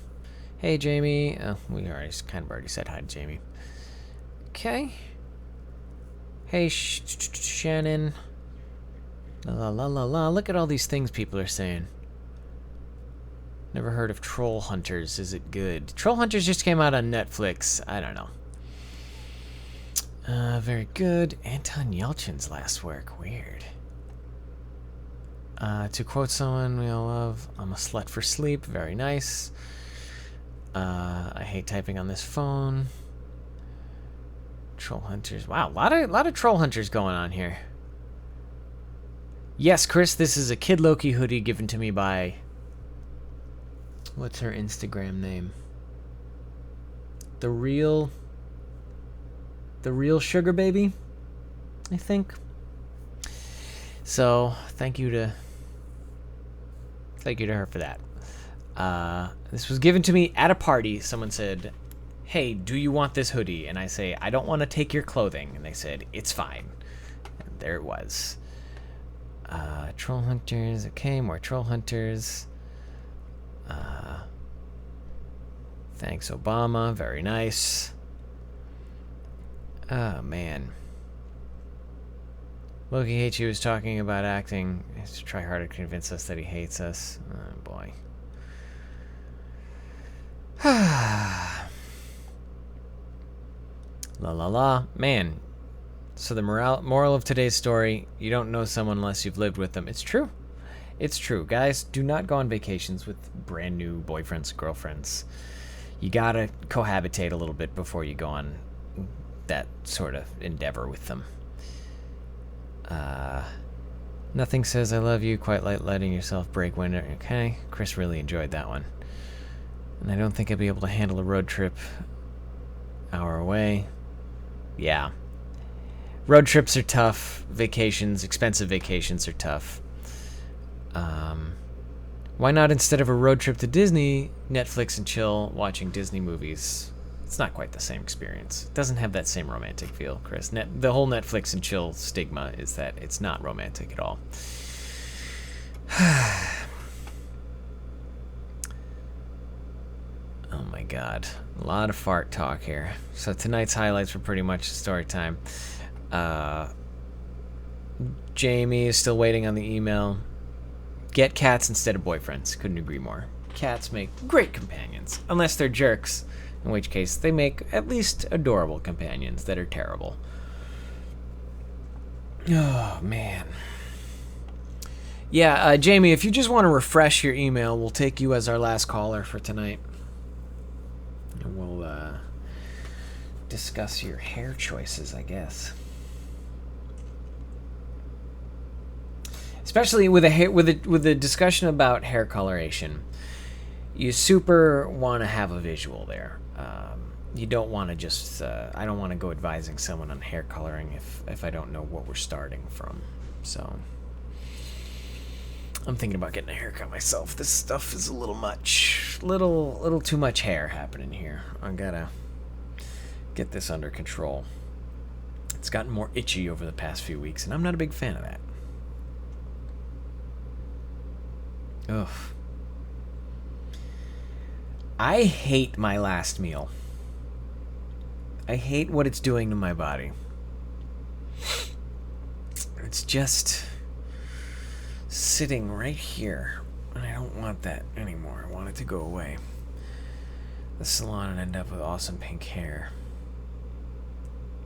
S1: Hey, Jamie. Oh, we already said hi to Jamie. Okay. Hey, Shannon. La la la la. Look at all these things people are saying. Never heard of Troll Hunters. Is it good? Troll Hunters just came out on Netflix. I don't know. Very good. Anton Yelchin's last work. Weird. To quote someone we all love, I'm a slut for sleep. Very nice. I hate typing on this phone. Troll Hunters. Wow, a lot of Troll Hunters going on here. Yes, Chris, this is a Kid Loki hoodie given to me by... What's her Instagram name? The real Sugar Baby, I think. So thank you to her for that. This was given to me at a party. Someone said, "Hey, do you want this hoodie?" And I say, "I don't want to take your clothing." And they said, "It's fine." And there it was. Troll Hunters. Okay, more Troll Hunters. Thanks, Obama. Very nice. Oh, man. Loki Hates You is talking about acting. He has to try harder to convince us that he hates us. Oh, boy. La la la. Man. So the moral of today's story, you don't know someone unless you've lived with them. It's true. It's true. Guys, do not go on vacations with brand new boyfriends, girlfriends. You gotta cohabitate a little bit before you go on that sort of endeavor with them. Nothing says I love you quite like letting yourself break winter. Okay, Chris really enjoyed that one. And I don't think I'd be able to handle a road trip hour away. Yeah. Road trips are tough. Vacations, expensive vacations are tough. Why not, instead of a road trip to Disney, Netflix and chill watching Disney movies? It's not quite the same experience. It doesn't have that same romantic feel, Chris. The whole Netflix and chill stigma is that it's not romantic at all. Oh my god. A lot of fart talk here. So tonight's highlights were pretty much story time. Jamie is still waiting on the email. Get cats instead of boyfriends. Couldn't agree more. Cats make great companions. Unless they're jerks. In which case, they make at least adorable companions that are terrible. Oh, man. Yeah, Jamie, if you just want to refresh your email, we'll take you as our last caller for tonight. And we'll discuss your hair choices, I guess. Especially with a discussion about hair coloration, you super want to have a visual there. You don't want to just. I don't want to go advising someone on hair coloring if I don't know what we're starting from. So I'm thinking about getting a haircut myself. This stuff is a little much, little too much hair happening here. I gotta get this under control. It's gotten more itchy over the past few weeks, and I'm not a big fan of that. Ugh. I hate my last meal. I hate what it's doing to my body. It's just sitting right here, and I don't want that anymore. I want it to go away. The salon and end up with awesome pink hair.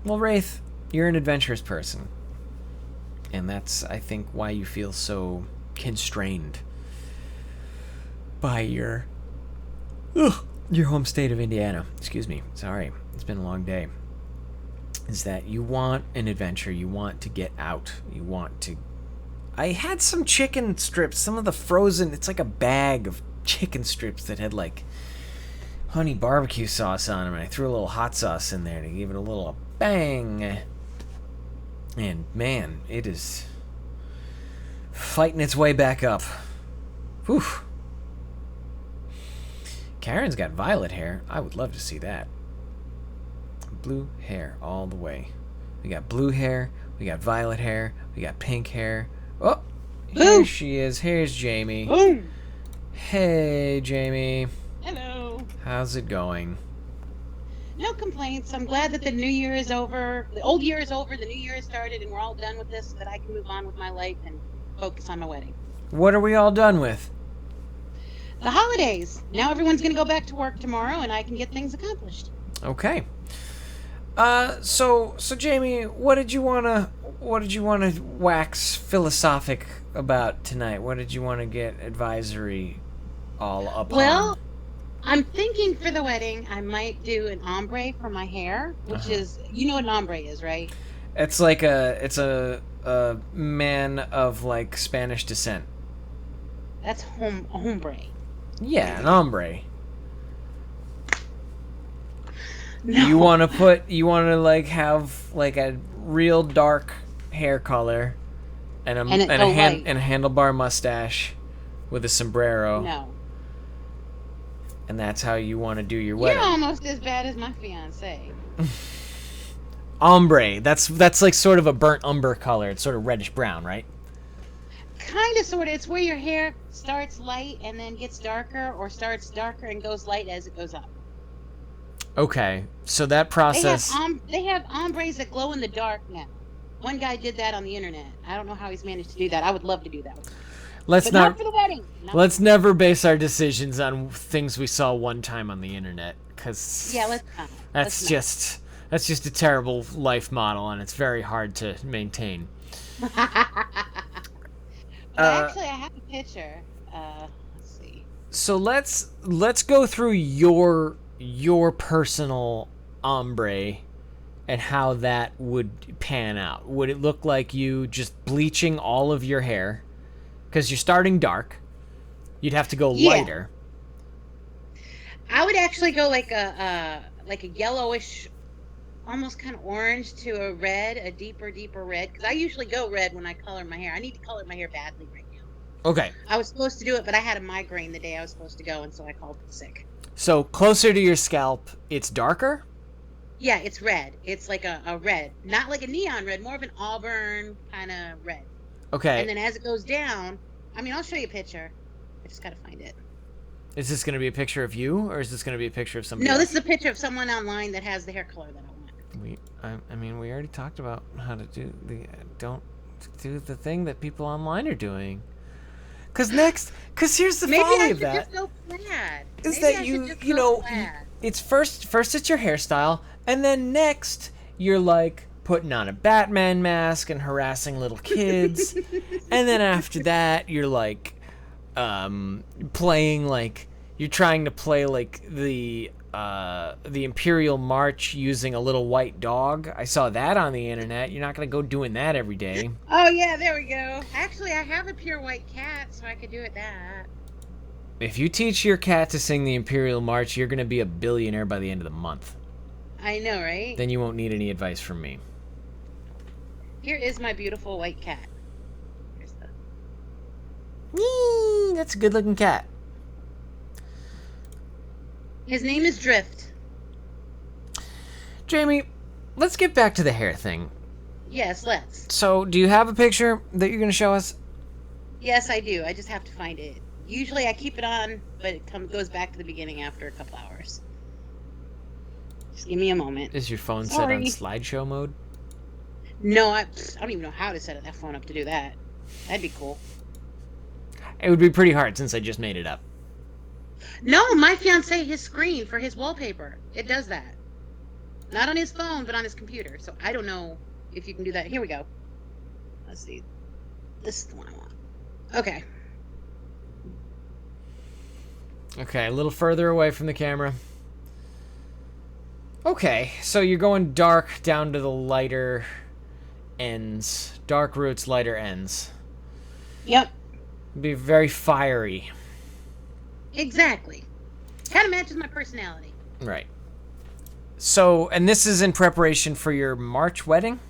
S1: Well, Wraith, you're an adventurous person. And that's, I think, why you feel so constrained by your home state of Indiana. Excuse me. Sorry. It's been a long day. Is that you want an adventure. You want to get out. You want to... I had some chicken strips. Some of the frozen... It's like a bag of chicken strips that had like honey barbecue sauce on them. And I threw a little hot sauce in there to give it a little bang. And man, it is fighting its way back up. Whew. Karen's got violet hair. I would love to see that. Blue hair all the way. We got blue hair. We got violet hair. We got pink hair. Oh, here she is. Here's Jamie.
S4: Boom.
S1: Hey, Jamie.
S4: Hello.
S1: How's it going?
S4: No complaints. I'm glad that the new year is over. The old year is over. The new year has started, and we're all done with this, so that I can move on with my life and focus on my wedding.
S1: What are we all done with?
S4: The holidays. Now everyone's going to go back to work tomorrow, and I can get things accomplished.
S1: Okay. So Jamie, what did you wanna wax philosophic about tonight? What did you want to get advisory all upon?
S4: Well, I'm thinking for the wedding, I might do an ombre for my hair, which is, you know what an ombre is, right?
S1: It's like a man of like Spanish descent.
S4: That's hombre.
S1: Yeah, an ombre.
S4: No.
S1: You want to like have like a real dark hair color and a handlebar mustache with a sombrero.
S4: No.
S1: And that's how you want to do your wedding.
S4: You're almost as bad as my fiance.
S1: Ombre. That's like sort of a burnt umber color. It's sort of reddish brown, right?
S4: Kind of, sort of. It's where your hair starts light and then gets darker, or starts darker and goes light as it goes up.
S1: Okay, so that process.
S4: They have ombres that glow in the dark now. One guy did that on the internet. I don't know how he's managed to do that. I would love to do that.
S1: Let's
S4: but
S1: not
S4: not for the wedding.
S1: Let's never base our decisions on things we saw one time on the internet, because
S4: yeah, let's not.
S1: That's just a terrible life model, and it's very hard to maintain.
S4: Actually, I have a picture. Let's see.
S1: So let's go through your personal ombre and how that would pan out. Would it look like you just bleaching all of your hair? Because you're starting dark. You'd have to go lighter.
S4: I would actually go like a yellowish, almost kind of orange to a red, a deeper red. Because I usually go red when I color my hair. I need to color my hair badly right now.
S1: Okay.
S4: I was supposed to do it, but I had a migraine the day I was supposed to go, and so I called sick.
S1: So closer to your scalp, it's darker?
S4: Yeah, it's red. It's like a red. Not like a neon red, more of an auburn kind of red.
S1: Okay.
S4: And then as it goes down, I mean, I'll show you a picture. I just gotta find it.
S1: Is this going to be a picture of you, or is this going to be a picture of somebody
S4: No,
S1: else?
S4: This is a picture of someone online that has the hair color that I want.
S1: I mean, we already talked about how to do don't do the thing that people online are doing. Because here's the folly of that.
S4: Just go plaid.
S1: Is
S4: Maybe
S1: that
S4: I should just
S1: you
S4: go
S1: know,
S4: plaid.
S1: it's first it's your hairstyle, and then next you're like putting on a Batman mask and harassing little kids, and then after that you're like playing like you're trying to play like the Imperial March using a little white dog. I saw that on the internet. You're not gonna go doing that every day.
S4: Oh yeah, there we go. Actually, I have a pure white cat, so I could do it that.
S1: If you teach your cat to sing the Imperial March, you're gonna be a billionaire by the end of the month.
S4: I know, right?
S1: Then you won't need any advice from me.
S4: Here is my beautiful white cat. Here's the...
S1: Yee, that's a good-looking cat.
S4: His name is Drift.
S1: Jamie, let's get back to the hair thing.
S4: Yes, let's.
S1: So, do you have a picture that you're going to show us?
S4: Yes, I do. I just have to find it. Usually I keep it on, but it goes back to the beginning after a couple hours. Just give me a moment.
S1: Is your phone set on slideshow mode?
S4: No, I don't even know how to set that phone up to do that. That'd be cool.
S1: It would be pretty hard since I just made it up.
S4: No, my fiance, his screen for his wallpaper, it does that. Not on his phone, but on his computer. So I don't know if you can do that. Here we go. Let's see. This is the one I want. Okay.
S1: Okay, a little further away from the camera. Okay, so you're going dark down to the lighter ends. Dark roots, lighter ends.
S4: Yep.
S1: Be very fiery.
S4: Exactly. Kind of matches my personality.
S1: Right. So, and this is in preparation for your March wedding?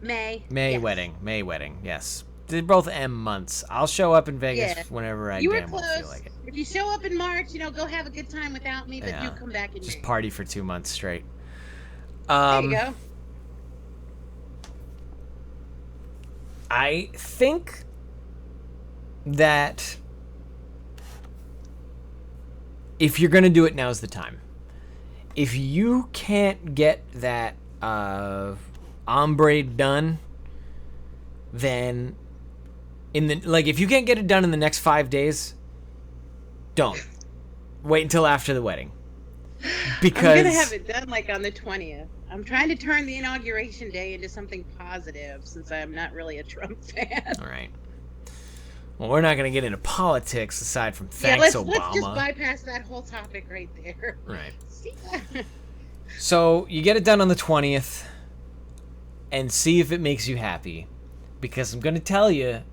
S4: May.
S1: May
S4: Yes.
S1: wedding. May wedding, yes. They're both M months. I'll show up in Vegas whenever I
S4: You were
S1: damn well
S4: close.
S1: feel like it.
S4: If you show up in March, go have a good time without me, but
S1: Yeah.
S4: you come back in
S1: Just
S4: May.
S1: party for 2 months straight.
S4: There you go.
S1: I think that if you're going to do it, now's the time. If you can't get that ombre done, then if you can't get it done in the next 5 days, don't. Wait until after the wedding. Because
S4: I'm gonna have it done like on the 20th. I'm trying to turn the inauguration day into something positive since I'm not really a Trump fan.
S1: All right. Well, we're not going to get into politics aside from thanks, Obama.
S4: Let's just bypass that whole topic right there.
S1: Right.
S4: See?
S1: So you get it done on the 20th and see if it makes you happy. Because I'm going to tell you,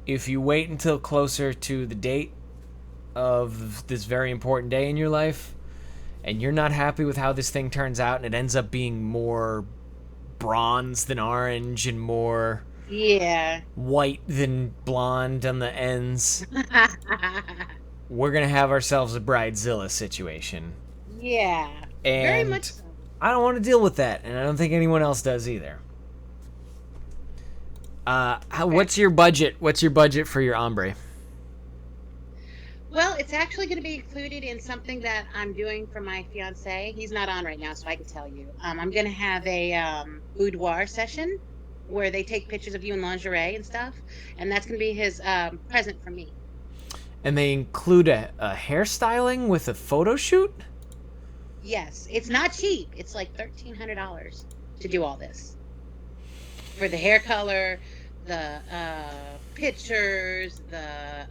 S1: if you wait until closer to the date of this very important day in your life and you're not happy with how this thing turns out and it ends up being more bronze than orange and more white than blonde on the ends, we're going to have ourselves a Bridezilla situation.
S4: Yeah.
S1: And
S4: very much so.
S1: I don't want to deal with that, and I don't think anyone else does either. What's your budget? What's your budget for your ombre?
S4: Well, it's actually going to be included in something that I'm doing for my fiance. He's not on right now, so I can tell you. I'm going to have a boudoir session where they take pictures of you in lingerie and stuff, and that's going to be his present from me.
S1: And they include a hairstyling with a photo shoot?
S4: Yes. It's not cheap. It's like $1,300 to do all this. For the hair color, the pictures, the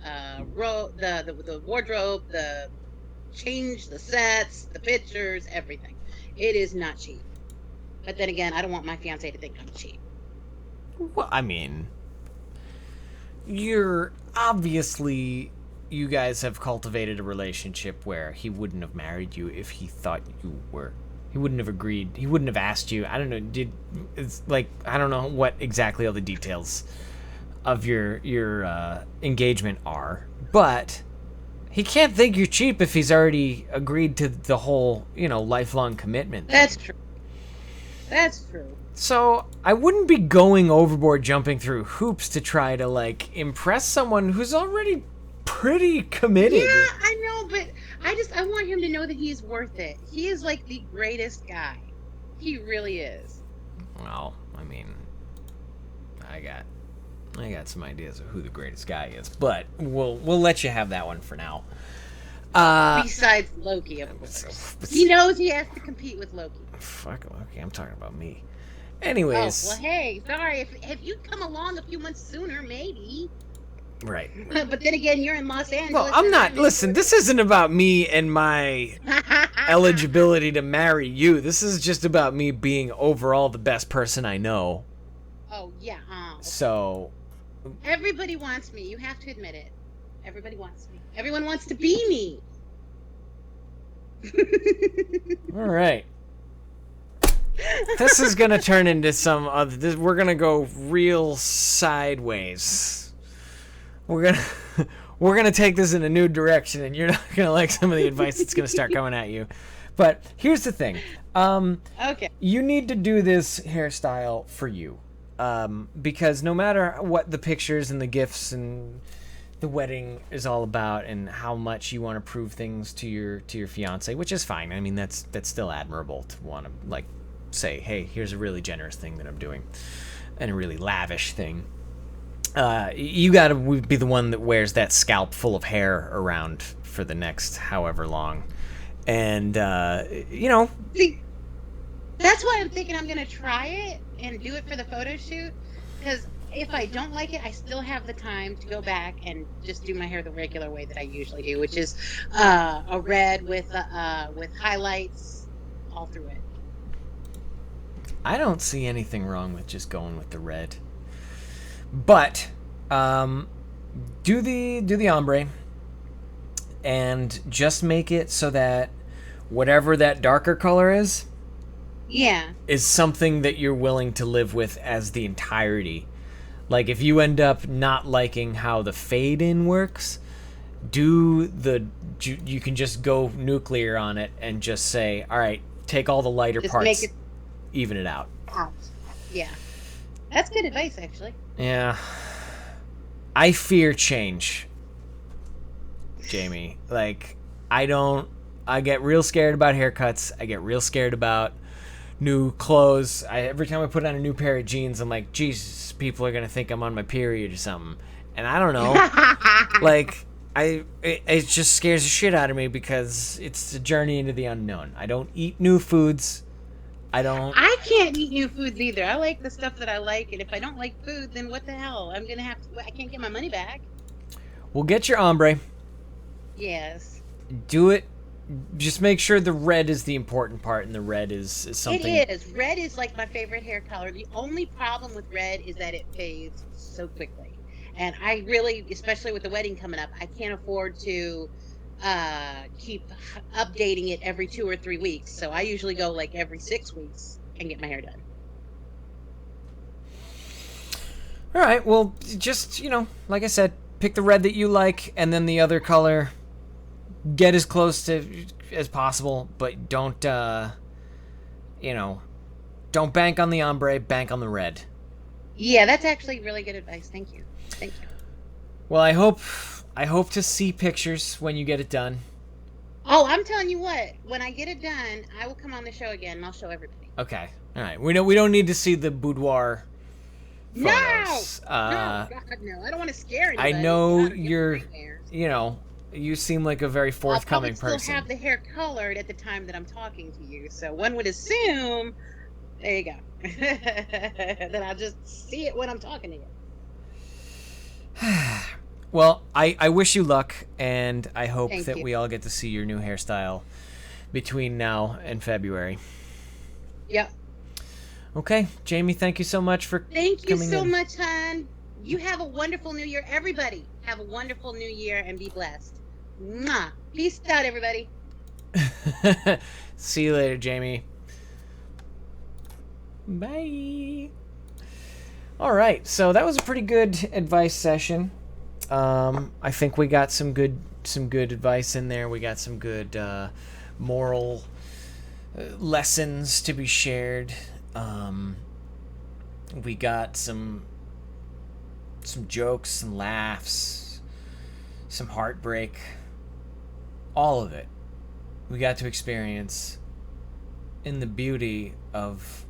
S4: wardrobe, the change, the sets, the pictures, everything. It is not cheap. But then again, I don't want my fiance to think I'm cheap.
S1: Well, I mean, you guys have cultivated a relationship where he wouldn't have married you if he thought you were. He wouldn't have agreed. He wouldn't have asked you. I don't know. I don't know what exactly all the details of your engagement are, but he can't think you're cheap if he's already agreed to the whole, lifelong commitment thing.
S4: That's true. That's true.
S1: So I wouldn't be going overboard, jumping through hoops to try to impress someone who's already pretty committed.
S4: Yeah, I know, but I want him to know that he's worth it. He is like the greatest guy. He really is.
S1: Well, I mean, I got some ideas of who the greatest guy is, but we'll let you have that one for now.
S4: Besides Loki, of course. He knows he has to compete with Loki.
S1: Fuck Loki, I'm talking about me. Anyways.
S4: Oh, well, hey, sorry. If you'd come along a few months sooner, maybe.
S1: Right.
S4: But then again, you're in Los Angeles.
S1: Well, I'm not. Listen, this isn't about me and my eligibility to marry you. This is just about me being overall the best person I know.
S4: Oh, yeah. Okay.
S1: So.
S4: Everybody wants me. You have to admit it. Everybody wants me. Everyone wants to be me.
S1: All right. This is going to turn into some other. We're going to go real sideways. We're gonna take this in a new direction, and you're not gonna like some of the advice that's gonna start coming at you. But here's the thing.
S4: Okay.
S1: You need to do this hairstyle for you, because no matter what the pictures and the gifts and the wedding is all about, and how much you want to prove things to your fiance, which is fine. I mean, that's still admirable to want to say, hey, here's a really generous thing that I'm doing, and a really lavish thing. You gotta be the one that wears that scalp full of hair around for the next however long. And,
S4: See, that's why I'm thinking I'm going to try it and do it for the photo shoot. Because if I don't like it, I still have the time to go back and just do my hair the regular way that I usually do, which is a red with highlights all through it.
S1: I don't see anything wrong with just going with the red. But do the ombre and just make it so that whatever that darker color is something that you're willing to live with as the entirety. Like if you end up not liking how the fade in works, you can just go nuclear on it and just say, all right, take all the lighter
S4: just
S1: parts.
S4: Make it
S1: even it out.
S4: Out. Yeah. That's good advice, actually.
S1: Yeah. I fear change, Jamie. Like, I get real scared about haircuts. I get real scared about new clothes. Every time I put on a new pair of jeans, I'm like, Jesus, people are going to think I'm on my period or something. And I don't know. Like, it just scares the shit out of me because it's a journey into the unknown. I don't eat new foods.
S4: I can't eat new foods either. I like the stuff that I like, and if I don't like food, then what the hell? I'm gonna have to. I can't get my money back.
S1: We'll get your ombre.
S4: Yes.
S1: Do it. Just make sure the red is the important part, and the red is something.
S4: It is. Red is like my favorite hair color. The only problem with red is that it fades so quickly. And I really, especially with the wedding coming up, I can't afford to keep updating it every 2 or 3 weeks. So I usually go like every 6 weeks and get my hair done.
S1: All right. Well, just, like I said, pick the red that you like, and then the other color, get as close to as possible, but don't bank on the ombre, bank on the red.
S4: Yeah, that's actually really good advice. Thank you. Thank you.
S1: Well, I hope to see pictures when you get it done.
S4: Oh, I'm telling you what, when I get it done, I will come on the show again and I'll show everybody.
S1: Okay. All right. We don't need to see the boudoir photos.
S4: No, God, no. I don't want to scare anybody.
S1: I know
S4: God,
S1: you're, you seem like a very forthcoming person.
S4: I'll still have the hair colored at the time that I'm talking to you, so one would assume, there you go, that I'll just see it when I'm talking to you.
S1: Well, I wish you luck, and I hope
S4: Thank
S1: that
S4: you.
S1: we all get to see your new hairstyle between now and February.
S4: Yep.
S1: Okay, Jamie, thank you so much for
S4: Thank you
S1: coming
S4: so
S1: in.
S4: much, hon. You have a wonderful new year. Everybody have a wonderful new year and be blessed. Mwah. Peace out, everybody.
S1: See you later, Jamie. Bye. All right, so that was a pretty good advice session. I think we got some good advice in there. We got some good moral lessons to be shared. We got some jokes and laughs, some heartbreak, all of it. We got to experience in the beauty of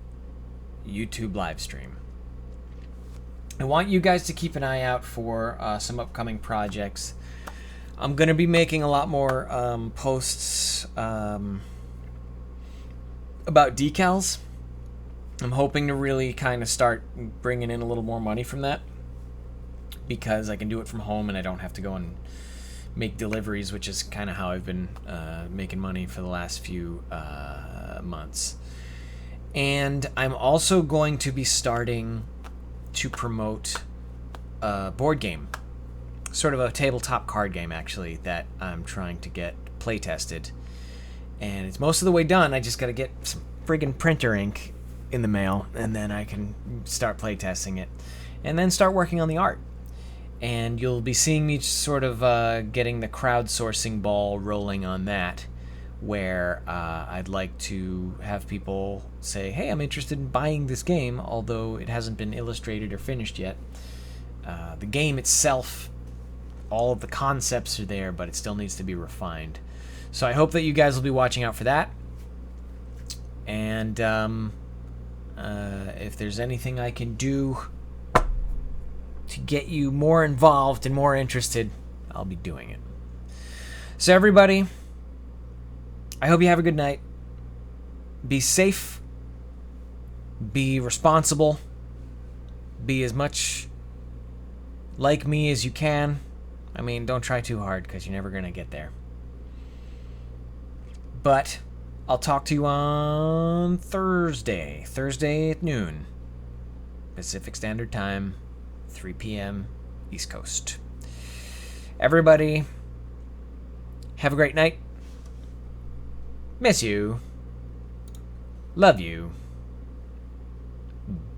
S1: YouTube live stream. I want you guys to keep an eye out for some upcoming projects. I'm going to be making a lot more posts about decals. I'm hoping to really kind of start bringing in a little more money from that, because I can do it from home and I don't have to go and make deliveries, which is kind of how I've been making money for the last few months. And I'm also going to be starting to promote a board game, sort of a tabletop card game, actually, that I'm trying to get play tested. And it's most of the way done. I just got to get some friggin' printer ink in the mail, and then I can start play testing it, and then start working on the art. And you'll be seeing me sort of getting the crowdsourcing ball rolling on that, where I'd like to have people say, hey, I'm interested in buying this game, although it hasn't been illustrated or finished yet. The game itself, all of the concepts are there, but it still needs to be refined. So I hope that you guys will be watching out for that. And if there's anything I can do to get you more involved and more interested, I'll be doing it. So everybody, I hope you have a good night. Be safe. Be responsible. Be as much like me as you can. I mean, don't try too hard, because you're never going to get there. But I'll talk to you on Thursday at noon, Pacific Standard Time, 3 p.m. East Coast. Everybody, have a great night. Miss you. Love you.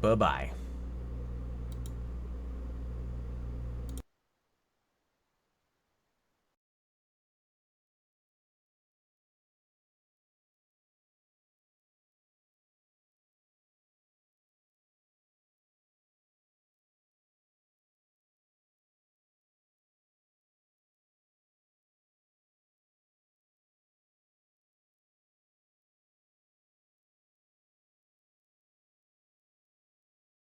S1: Bye-bye.